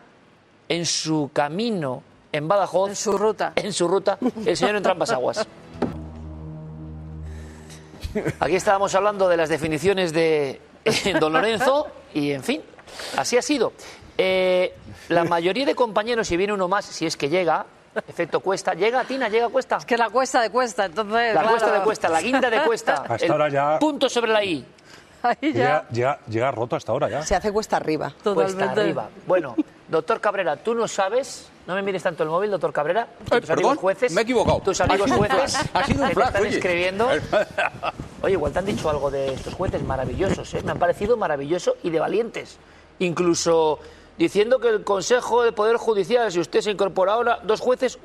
en su camino en Badajoz, en su ruta, el señor en Trambasaguas. Aquí estábamos hablando de las definiciones de don Lorenzo y, en fin, así ha sido. La mayoría de compañeros, si viene uno más, si es que llega, efecto Cuesta, ¿llega, Tina? ¿Llega Cuesta? Es que la cuesta de Cuesta, entonces... La cuesta de Cuesta, la guinda de Cuesta, punto sobre la I. Llega roto hasta ahora ya. Se hace cuesta arriba. Cuesta arriba. Bueno, Doctor Cabrera, tú no sabes, no me mires tanto el móvil, doctor Cabrera, tus amigos jueces, me he equivocado. tus amigos jueces ha sido un te flash, están oye. escribiendo. Oye, igual te han dicho algo de estos jueces maravillosos, ¿eh? Me han parecido maravillosos y de valientes. Incluso diciendo que el Consejo de Poder Judicial, si usted se incorpora ahora, 2 jueces,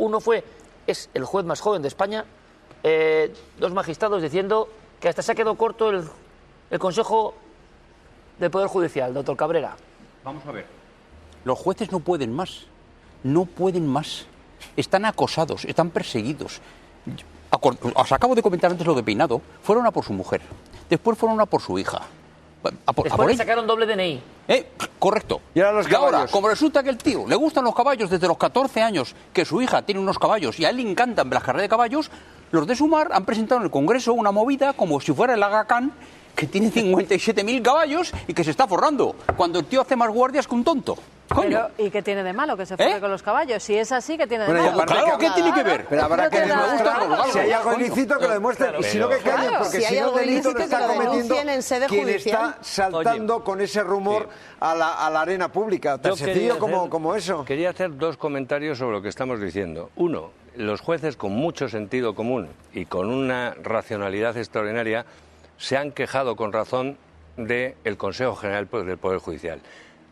es el juez más joven de España, 2 magistrados diciendo que hasta se ha quedado corto el Consejo de Poder Judicial, doctor Cabrera. Vamos a ver. Los jueces no pueden más. No pueden más. Están acosados, están perseguidos. Os acabo de comentar antes lo de Peinado. Fueron a por su mujer. Después fueron a por su hija. Después le sacaron doble DNI. Correcto. Y ahora los caballos. Ahora, como resulta que el tío le gustan los caballos desde los 14 años, que su hija tiene unos caballos y a él le encantan las carreras de caballos, los de Sumar han presentado en el Congreso una movida como si fuera el Aga Khan, que tiene 57.000 caballos y que se está forrando, cuando el tío hace más guardias que un tonto. Pero, ¿y qué tiene de malo que se forre con los caballos? Si es así, ¿qué tiene de Bueno, malo? Claro, ¿qué tiene que ver? Pero habrá que demostrar. Si hay algo Coño. ilícito, que lo demuestren. Y si no, que callen, Claro, porque si si hay no, algo delito lo ilícito, está que lo cometiendo denuncien en sede quien judicial. está saltando con ese rumor a la arena pública. Tan Yo sencillo quería como eso. Quería hacer 2 comentarios sobre lo que estamos diciendo. Uno, los jueces con mucho sentido común y con una racionalidad extraordinaria se han quejado con razón del Consejo General del Poder Judicial.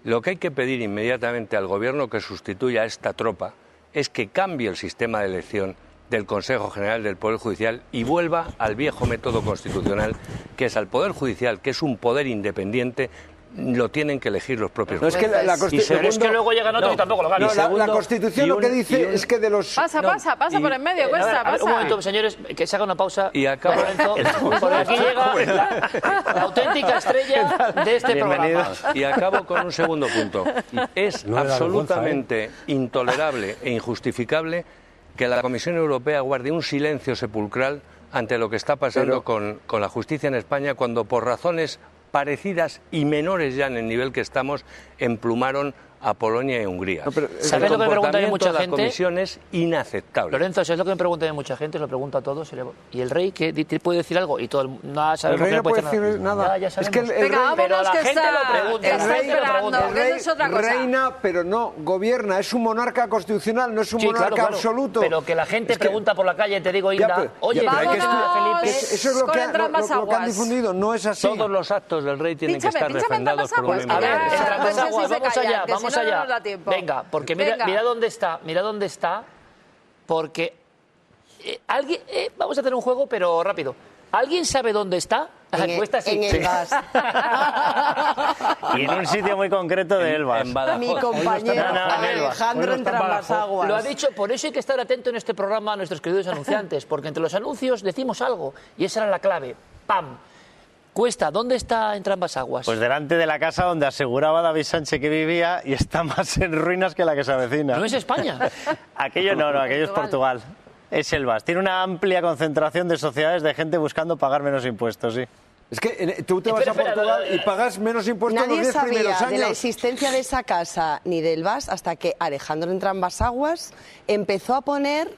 Lo que hay que pedir inmediatamente al Gobierno que sustituya a esta tropa es que cambie el sistema de elección del Consejo General del Poder Judicial y vuelva al viejo método constitucional, que es al Poder Judicial, que es un poder independiente, lo tienen que elegir los propios No, es que jueces. la Constitución. Pero es que luego llegan otros y tampoco lo ganan. La Constitución lo que dice es que de los. Pasa por en medio, cuesta, A ver, un pasa. momento, señores, que se haga una pausa. Y acabo- Lorenzo, porque aquí llega la auténtica estrella de este programa. Y acabo con un segundo punto. Es No le da absolutamente intolerable e injustificable que la Comisión Europea guarde un silencio sepulcral ante lo que está pasando con la justicia en España, cuando por razones parecidas y menores ya en el nivel que estamos, emplumaron a Polonia y Hungría. ¿Sabes lo que me pregunta mucha de la gente? Comisión es inaceptable. Lorenzo, ¿sabes lo que me pregunta mucha gente? Se lo pregunto a todos. ¿Y el rey qué puede decir algo? Y todo el mundo El rey no puede decir nada. Ya Es que sabemos. el rey, pero la que gente está- lo pregunta. está la gente lo esperando, pregunta. el que rey eso es otra cosa. reina, pero no gobierna. Es un monarca constitucional, no es un Sí, monarca claro. absoluto. Pero que la gente Es que- pregunta por la calle, te digo, Inda, pero- oye, ya, pero hay que Vámonos. Eso es lo Con que, entrambas lo que han aguas. difundido, no es así. Todos los actos del rey tienen que estar Pínchame refrendados por un entrambas miembro aguas, del que ya- Estado. Entrambas pues aguas, si se vamos callan, allá, que vamos si no, no allá. nos da tiempo. Venga, porque Venga. mira dónde está, porque alguien, vamos a hacer un juego, pero rápido. ¿Alguien sabe dónde está? Cuesta sí. En el VAS. Y en un sitio muy concreto de Elvas. En Badajoz. Mi compañero No, no, Alejandro Entrambas Aguas. Lo ha dicho, por eso hay que estar atento en este programa a nuestros queridos anunciantes, porque entre los anuncios decimos algo, y esa era la clave. ¡Pam! Cuesta, ¿dónde está Entrambas Aguas? Pues delante de la casa donde aseguraba David Sánchez que vivía y está más en ruinas que la que se avecina. ¿No es España? Aquello no, aquello es Portugal. Es Elvas. Tiene una amplia concentración de sociedades de gente buscando pagar menos impuestos, sí. Es que tú te vas a Portugal y pagas menos impuestos los Nadie 10 primeros sabía de la años. existencia de esa casa ni del VAS hasta que Alejandro Entrambas Aguas empezó a poner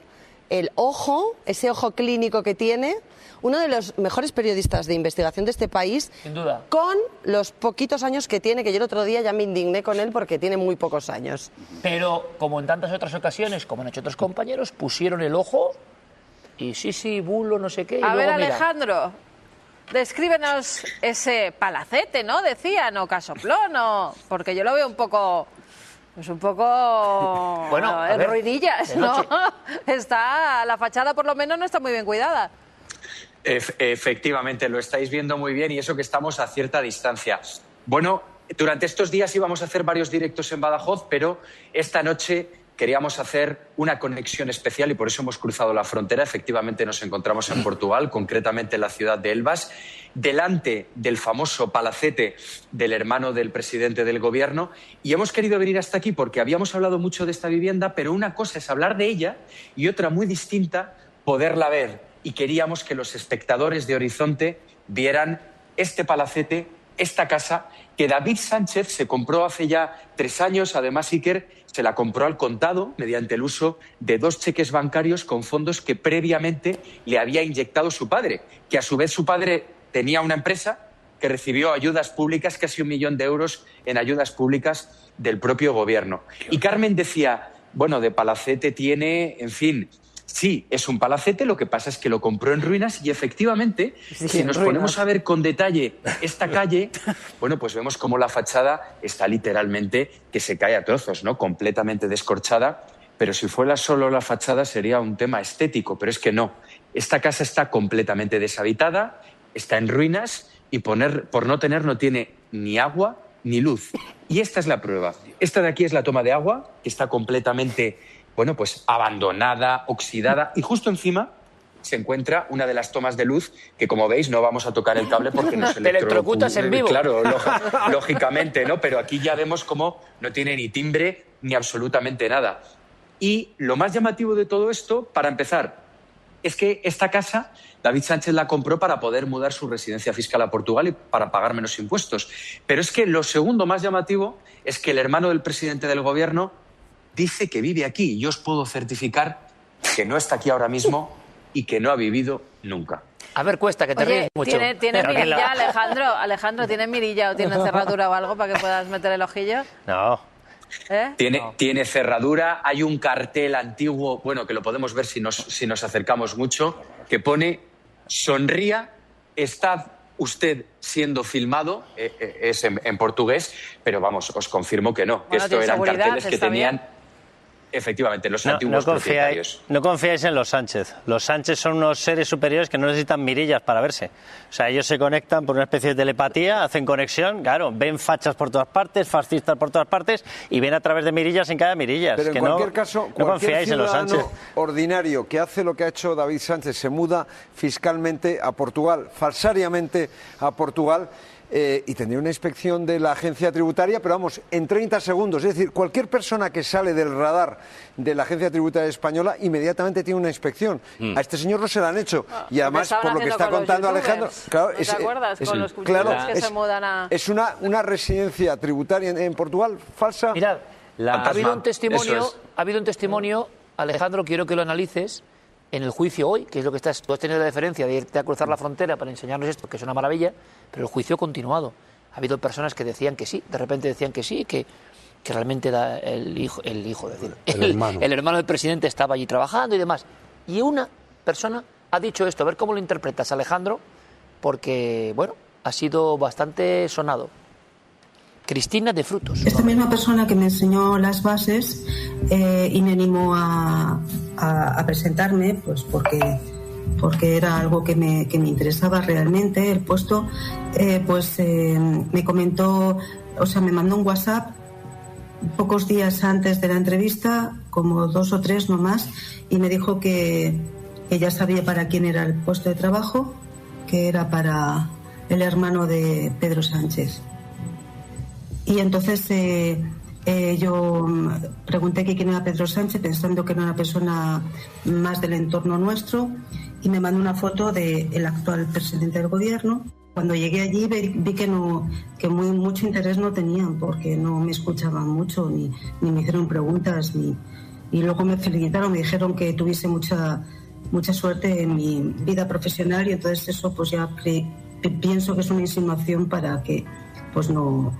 el ojo, ese ojo clínico que tiene, uno de los mejores periodistas de investigación de este país, Sin duda. con los poquitos años que tiene, que yo el otro día ya me indigné con él porque tiene muy pocos años. Pero, como en tantas otras ocasiones, como han hecho otros compañeros, pusieron el ojo y sí, bulo, no sé qué. Y A ver, luego, mira, Alejandro, descríbenos ese palacete, ¿no? Decían, o casoplón, o... porque yo lo veo un poco... Pues un poco Bueno, a en ver, ruinillas, de ¿no? noche. Está, la fachada por lo menos no está muy bien cuidada. Efectivamente, lo estáis viendo muy bien y eso que estamos a cierta distancia. Bueno, durante estos días íbamos a hacer varios directos en Badajoz, pero esta noche queríamos hacer una conexión especial y por eso hemos cruzado la frontera. Efectivamente nos encontramos en Portugal, concretamente en la ciudad de Elvas, delante del famoso palacete del hermano del presidente del gobierno, y hemos querido venir hasta aquí porque habíamos hablado mucho de esta vivienda, pero una cosa es hablar de ella y otra muy distinta, poderla ver. Y queríamos que los espectadores de Horizonte vieran este palacete, esta casa, que David Sánchez se compró hace ya 3 años. Además, Iker se la compró al contado mediante el uso de 2 cheques bancarios con fondos que previamente le había inyectado su padre, que a su vez su padre tenía una empresa que recibió ayudas públicas, casi 1 millón de euros en ayudas públicas del propio gobierno. Y Carmen decía, bueno, de palacete tiene, en fin, sí, es un palacete, lo que pasa es que lo compró en ruinas y efectivamente, Sí, si nos ruinas. ponemos a ver con detalle esta calle, bueno, pues vemos cómo la fachada está literalmente que se cae a trozos, ¿no? Completamente descorchada, pero si fuera solo la fachada sería un tema estético, pero es que no. Esta casa está completamente deshabitada, está en ruinas y por no tiene ni agua ni luz. Y esta es la prueba. Esta de aquí es la toma de agua, que está completamente, bueno, pues abandonada, oxidada, y justo encima se encuentra una de las tomas de luz que, como veis, no vamos a tocar el cable porque nos Te electrocutas en vivo. Claro, lógicamente, ¿no? Pero aquí ya vemos cómo no tiene ni timbre ni absolutamente nada. Y lo más llamativo de todo esto, para empezar, es que esta casa David Sánchez la compró para poder mudar su residencia fiscal a Portugal y para pagar menos impuestos. Pero es que lo segundo más llamativo es que el hermano del presidente del gobierno dice que vive aquí. Y yo os puedo certificar que no está aquí ahora mismo y que no ha vivido nunca. A ver, Cuesta, que te ríes mucho. ¿Tiene mirilla, Alejandro? Alejandro, ¿tiene mirilla o tiene cerradura o algo para que puedas meter el ojillo? No. ¿Eh? Tiene cerradura, hay un cartel antiguo, bueno, que lo podemos ver si nos acercamos mucho, que pone: sonría, está usted siendo filmado, es en portugués, pero vamos, os confirmo que no, que Bueno, esto eran carteles que está tenían... bien. Efectivamente, los antiguos propietarios. No confiáis en los Sánchez. Los Sánchez son unos seres superiores que no necesitan mirillas para verse. O sea, ellos se conectan por una especie de telepatía, hacen conexión, claro, ven fachas por todas partes, fascistas por todas partes y ven a través de mirillas en cada mirillas. Pero en que cualquier caso, no cualquier confiáis en los ciudadano Sánchez. ordinario que hace lo que ha hecho David Sánchez, se muda fiscalmente a Portugal, falsariamente a Portugal, y tendría una inspección de la agencia tributaria, pero vamos, en 30 segundos. Es decir, cualquier persona que sale del radar de la agencia tributaria española inmediatamente tiene una inspección. A este señor no se la han hecho. Y además, por lo que está contando Alejandro... Claro, ¿No te acuerdas? Con los youtubers que se mudan a... Es una residencia tributaria en Portugal falsa. Mirad, ha habido un testimonio, Alejandro, quiero que lo analices, en el juicio hoy, que es lo que tú has tenido la deferencia de irte a cruzar la frontera para enseñarnos esto, que es una maravilla, pero el juicio ha continuado. Ha habido personas que decían que sí, de repente decían que sí, que realmente el hermano del presidente estaba allí trabajando y demás. Y una persona ha dicho esto, a ver cómo lo interpretas, Alejandro, porque, bueno, ha sido bastante sonado. Cristina de Frutos. Esta misma persona que me enseñó las bases y me animó a presentarme, pues porque era algo que me interesaba realmente, el puesto, me comentó, o sea, me mandó un WhatsApp pocos días antes de la entrevista, como 2 o 3 no más, y me dijo que ya sabía para quién era el puesto de trabajo, que era para el hermano de Pedro Sánchez. Y entonces yo pregunté que quién era Pedro Sánchez, pensando que era una persona más del entorno nuestro, y me mandó una foto del actual presidente del gobierno. Cuando llegué allí vi que mucho interés no tenían, porque no me escuchaban mucho, ni me hicieron preguntas, y luego me felicitaron, me dijeron que tuviese mucha suerte en mi vida profesional, y entonces eso pues ya pienso que es una insinuación para que pues no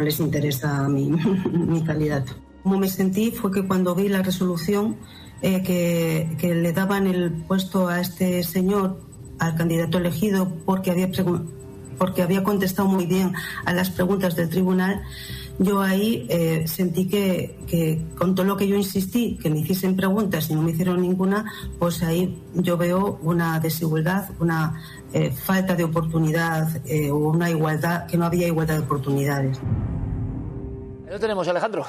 les interesa mi calidad. Como me sentí fue que cuando vi la resolución que le daban el puesto a este señor, al candidato elegido, porque había contestado muy bien a las preguntas del tribunal, yo ahí sentí que con todo lo que yo insistí, que me hiciesen preguntas y no me hicieron ninguna, pues ahí yo veo una desigualdad, una falta de oportunidad o una igualdad, que no había igualdad de oportunidades. Lo tenemos, Alejandro.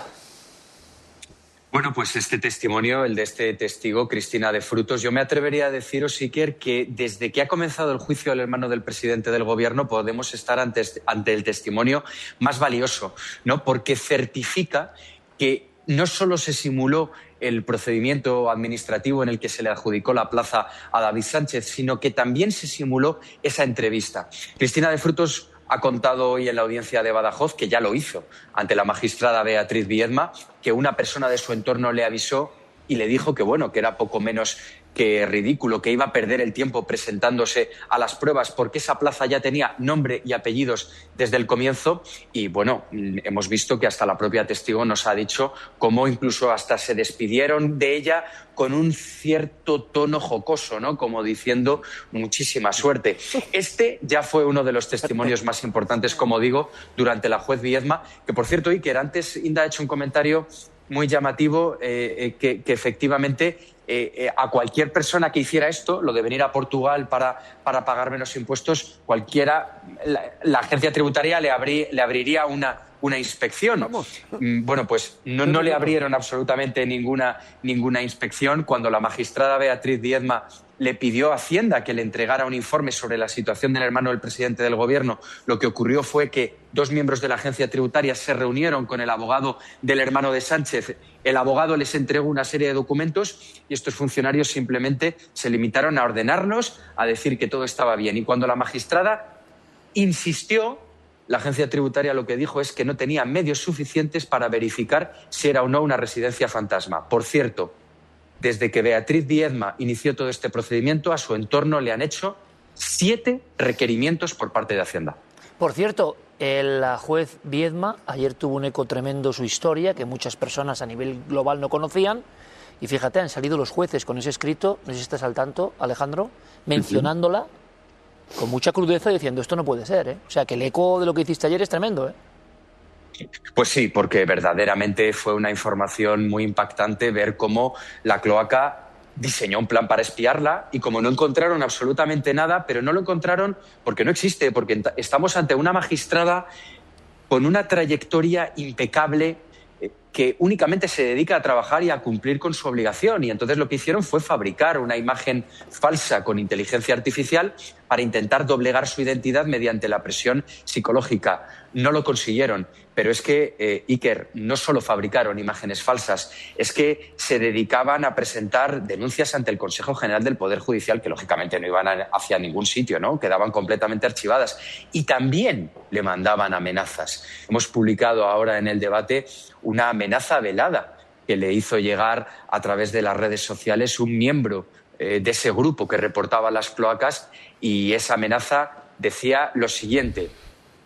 Bueno, pues este testimonio, el de este testigo, Cristina de Frutos, yo me atrevería a deciros, Iker, que desde que ha comenzado el juicio al hermano del presidente del gobierno podemos estar ante el testimonio más valioso, ¿no? Porque certifica que no solo se simuló el procedimiento administrativo en el que se le adjudicó la plaza a David Sánchez, sino que también se simuló esa entrevista. Cristina de Frutos ha contado hoy en la audiencia de Badajoz, que ya lo hizo ante la magistrada Beatriz Viedma, que una persona de su entorno le avisó y le dijo que, bueno, que era poco menos que ridículo, que iba a perder el tiempo presentándose a las pruebas porque esa plaza ya tenía nombre y apellidos desde el comienzo. Y bueno, hemos visto que hasta la propia testigo nos ha dicho cómo incluso hasta se despidieron de ella con un cierto tono jocoso, ¿no? Como diciendo muchísima suerte. Este ya fue uno de los testimonios más importantes, como digo, durante la juez Viedma, que por cierto, Iker, antes Inda ha hecho un comentario muy llamativo que efectivamente a cualquier persona que hiciera esto, lo de venir a Portugal para pagar menos impuestos, cualquiera, la agencia tributaria le abriría una inspección. Bueno, pues no le abrieron absolutamente ninguna inspección. Cuando la magistrada Beatriz Viedma le pidió a Hacienda que le entregara un informe sobre la situación del hermano del presidente del Gobierno, lo que ocurrió fue que 2 miembros de la agencia tributaria se reunieron con el abogado del hermano de Sánchez. El abogado les entregó una serie de documentos y estos funcionarios simplemente se limitaron a ordenarlos, a decir que todo estaba bien. Y cuando la magistrada insistió, la agencia tributaria lo que dijo es que no tenía medios suficientes para verificar si era o no una residencia fantasma. Por cierto, desde que Beatriz Viedma inició todo este procedimiento, a su entorno le han hecho 7 requerimientos por parte de Hacienda. Por cierto, la juez Viedma ayer tuvo un eco tremendo su historia, que muchas personas a nivel global no conocían. Y fíjate, han salido los jueces con ese escrito, no sé si estás al tanto, Alejandro, mencionándola con mucha crudeza, diciendo esto no puede ser, ¿eh? O sea, que el eco de lo que hiciste ayer es tremendo, ¿eh? Pues sí, porque verdaderamente fue una información muy impactante ver cómo la cloaca diseñó un plan para espiarla y como no encontraron absolutamente nada, pero no lo encontraron porque no existe, porque estamos ante una magistrada con una trayectoria impecable que únicamente se dedica a trabajar y a cumplir con su obligación. Y entonces lo que hicieron fue fabricar una imagen falsa con inteligencia artificial para intentar doblegar su identidad mediante la presión psicológica. No lo consiguieron. Pero es que, Iker, no solo fabricaron imágenes falsas, es que se dedicaban a presentar denuncias ante el Consejo General del Poder Judicial, que lógicamente no iban hacia ningún sitio, ¿no? Quedaban completamente archivadas. Y también le mandaban amenazas. Hemos publicado ahora en el debate una amenaza velada que le hizo llegar a través de las redes sociales un miembro de ese grupo que reportaba las cloacas, y esa amenaza decía lo siguiente: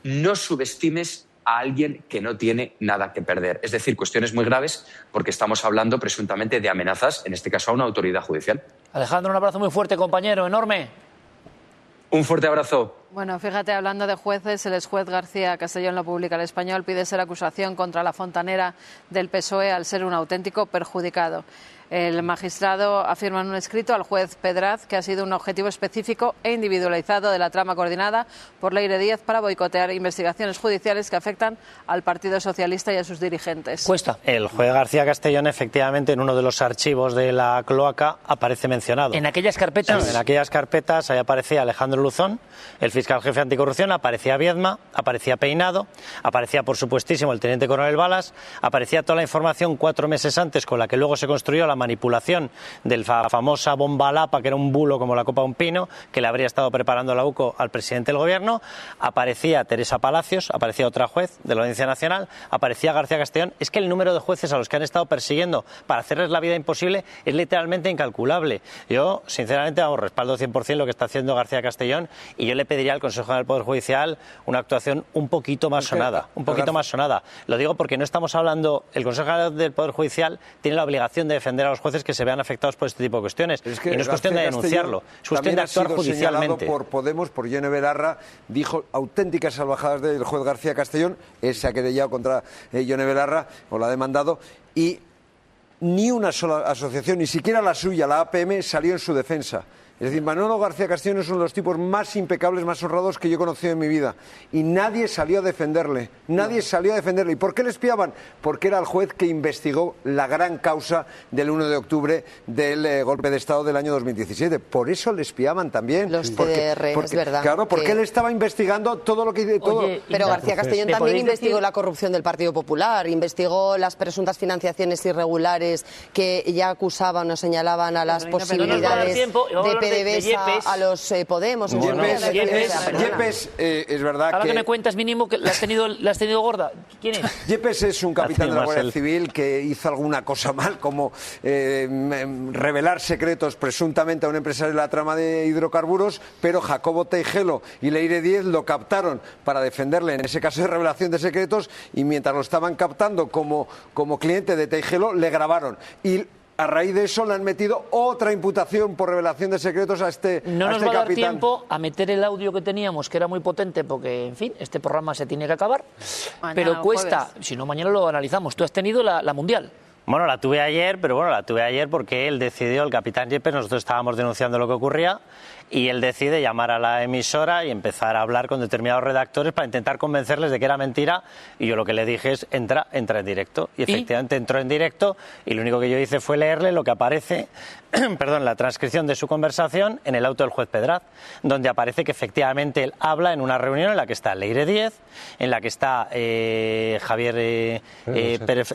no subestimes a alguien que no tiene nada que perder. Es decir, cuestiones muy graves, porque estamos hablando presuntamente de amenazas, en este caso a una autoridad judicial. Alejandro, un abrazo muy fuerte, compañero, enorme. Un fuerte abrazo. Bueno, fíjate, hablando de jueces, el exjuez García Castellón lo publica El Español, pide ser acusación contra la fontanera del PSOE al ser un auténtico perjudicado. El magistrado afirma en un escrito al juez Pedraz que ha sido un objetivo específico e individualizado de la trama coordinada por Leire Díaz para boicotear investigaciones judiciales que afectan al Partido Socialista y a sus dirigentes. Cuesta. El juez García Castellón, efectivamente, en uno de los archivos de la cloaca aparece mencionado. ¿En aquellas carpetas? En aquellas carpetas, ahí aparecía Alejandro Luzón, el fiscal jefe anticorrupción, aparecía Viedma, aparecía Peinado, aparecía, por supuestísimo, el teniente coronel Balas, aparecía toda la información 4 meses antes con la que luego se construyó la manipulación de la famosa bomba Lapa, que era un bulo como la copa de un pino, que le habría estado preparando la UCO al presidente del Gobierno. Aparecía Teresa Palacios, aparecía otra juez de la Audiencia Nacional, aparecía García Castellón. Es que el número de jueces a los que han estado persiguiendo para hacerles la vida imposible es literalmente incalculable. Yo, sinceramente, respaldo 100% lo que está haciendo García Castellón, y yo le pediría al Consejo del Poder Judicial una actuación un poquito más sonada, más sonada. Lo digo porque no estamos hablando, el Consejo del Poder Judicial tiene la obligación de defender a los jueces que se vean afectados por este tipo de cuestiones. Es que y no es cuestión de denunciarlo, es cuestión de actuar judicialmente. Por Podemos, por Yone Belarra, dijo auténticas salvajadas del juez García Castellón. Él se ha querellado contra Yone Belarra, o la ha demandado, y ni una sola asociación, ni siquiera la suya, la APM, salió en su defensa. Es decir, Manolo García Castellón es uno de los tipos más impecables, más honrados que yo he conocido en mi vida. Y nadie salió a defenderle. Nadie salió a defenderle. ¿Y por qué le espiaban? Porque era el juez que investigó la gran causa del 1 de octubre del golpe de Estado del año 2017. Por eso le espiaban también. Los TDR, es verdad. Claro, porque él estaba investigando todo lo que... Pero García Castellón también investigó la corrupción del Partido Popular, investigó las presuntas financiaciones irregulares que ya acusaban o señalaban a las posibilidades de de Besa a los Podemos. Yepes, es verdad ahora que me cuentas mínimo que la has tenido gorda. ¿Quién es? Yepes es un capitán de la Guardia Civil que hizo alguna cosa mal, como revelar secretos presuntamente a un empresario de la trama de hidrocarburos, pero Jacobo Teijelo y Leire Díez lo captaron para defenderle en ese caso de revelación de secretos, y mientras lo estaban captando como cliente de Teijelo, le grabaron. Y a raíz de eso le han metido otra imputación por revelación de secretos a este capitán. No nos va a dar tiempo a meter el audio que teníamos, que era muy potente, porque, en fin, este programa se tiene que acabar. Mañana, pero cuesta, jueves. si no, mañana lo analizamos. Tú has tenido la Mundial. Bueno, la tuve ayer, pero bueno, la tuve ayer porque él decidió, el capitán Yepes, nosotros estábamos denunciando lo que ocurría, y él decide llamar a la emisora y empezar a hablar con determinados redactores para intentar convencerles de que era mentira, y yo lo que le dije es, entra en directo. Y efectivamente entró en directo, y lo único que yo hice fue leerle lo que aparece, perdón, la transcripción de su conversación en el auto del juez Pedraz, donde aparece que efectivamente él habla en una reunión en la que está Leire Díez, en la que está Javier Pérez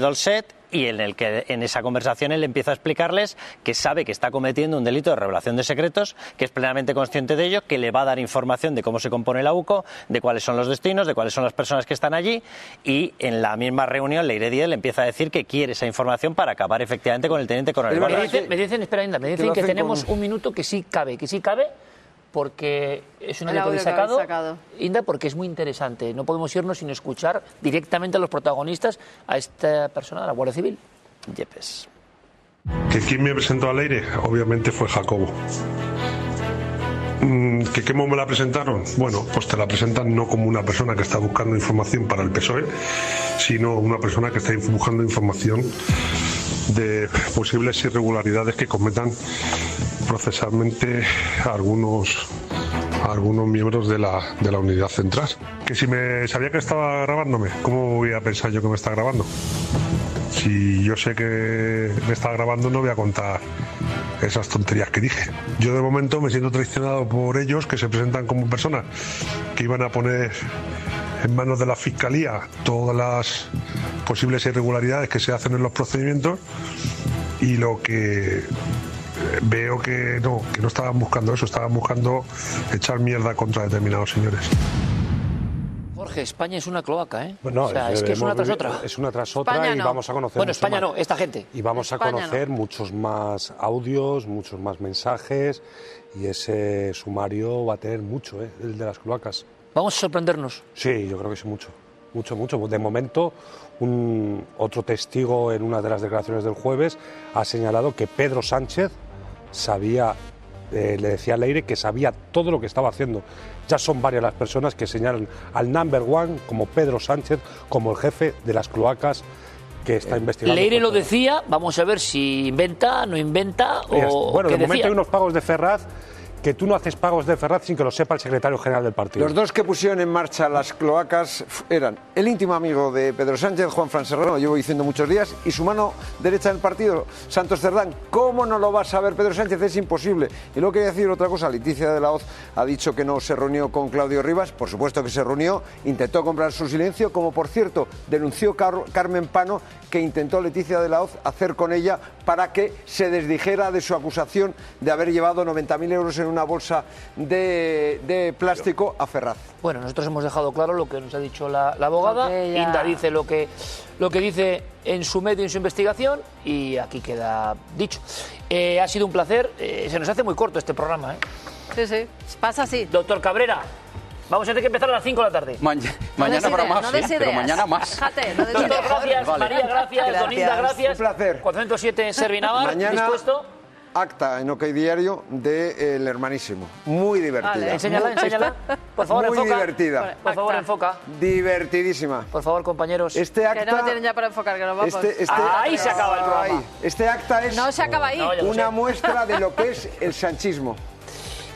Dolcet, y en el que en esa conversación él empieza a explicarles que sabe que está cometiendo un delito de revelación de secretos, que es plenamente consciente de ello, que le va a dar información de cómo se compone la UCO, de cuáles son los destinos, de cuáles son las personas que están allí, y en la misma reunión Leire Díez le empieza a decir que quiere esa información para acabar efectivamente con el teniente coronel. Me dicen, espera, Inda, me dicen que tenemos un minuto que sí cabe, porque es un audio que habéis sacado, Inda, porque es muy interesante. No podemos irnos sin escuchar directamente a los protagonistas, a esta persona de la Guardia Civil. Yepes. ¿Quién me presentó a Leire? Obviamente fue Jacobo. ¿Cómo me la presentaron? Bueno, pues te la presentan no como una persona que está buscando información para el PSOE, sino una persona que está buscando información de posibles irregularidades que cometan procesalmente algunos miembros de la unidad central. Que si me sabía que estaba grabándome, ¿cómo voy a pensar yo que me está grabando? Si yo sé que me está grabando, no voy a contar esas tonterías que dije. Yo de momento me siento traicionado por ellos, que se presentan como personas que iban a poner en manos de la Fiscalía todas las posibles irregularidades que se hacen en los procedimientos, y lo que veo que no estaban buscando eso, estaban buscando echar mierda contra determinados señores. Jorge, España es una cloaca, ¿eh? Bueno, o sea, es que es una tras otra. Es una tras otra. España y no. Vamos a conocer. Bueno, España no, esta gente. Y vamos a conocer muchos más audios, muchos más mensajes, y ese sumario va a tener mucho, el de las cloacas. ¿Vamos a sorprendernos? Sí, yo creo que sí, mucho. De momento, otro testigo en una de las declaraciones del jueves ha señalado que Pedro Sánchez sabía, le decía a Leire que sabía todo lo que estaba haciendo. Ya son varias las personas que señalan al number one como Pedro Sánchez, como el jefe de las cloacas que está investigando. Leire lo decía, vamos a ver si inventa, no inventa o bueno, qué de momento decía. hay unos pagos de Ferraz, que tú no haces pagos de Ferraz sin que lo sepa el secretario general del partido. Los dos que pusieron en marcha las cloacas eran el íntimo amigo de Pedro Sánchez, Juanfran Serrano, lo llevo diciendo muchos días, y su mano derecha del partido, Santos Cerdán. ¿Cómo no lo va a saber Pedro Sánchez? Es imposible. Y luego quería decir otra cosa. Leticia de la Hoz ha dicho que no se reunió con Claudio Rivas. Por supuesto que se reunió, intentó comprar su silencio, como por cierto denunció Carmen Pano, que intentó Leticia de la Hoz hacer con ella para que se desdijera de su acusación de haber llevado 90.000 euros en una bolsa de plástico a Ferraz. Bueno, nosotros hemos dejado claro lo que nos ha dicho la abogada. Inda dice lo que dice en su medio y en su investigación, y aquí queda dicho. Ha sido un placer. Se nos hace muy corto este programa, Sí, pasa así. Doctor Cabrera, vamos a tener que empezar a las 5 de la tarde. Mañana habrá más, pero mañana más. Fíjate, Doctor, gracias. Vale. María, gracias. Don Inda, gracias. Un placer. 407 Servinavar, mañana, dispuesto. Acta en OK Diario de El Hermanísimo. Muy divertida. Vale. Enséñala. Por favor, muy enfoca. divertida. Por favor, enfoca. Divertidísima. Por favor, compañeros. Este acta... Que no tienen ya para enfocar, que nos vamos. Ahí se acaba el programa. Este acta es no se acaba ahí. una muestra de lo que es el sanchismo.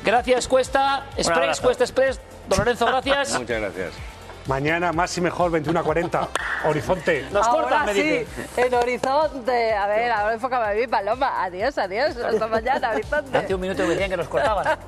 Gracias, Cuesta Express. Don Lorenzo, gracias. Muchas gracias. Mañana más y mejor, 21:40. Horizonte. Nos cortan, me dice. En Horizonte. A ver, ahora enfócame a mí, Paloma. Adiós. Hasta mañana, Horizonte. Hace un minuto me decían que nos cortaban.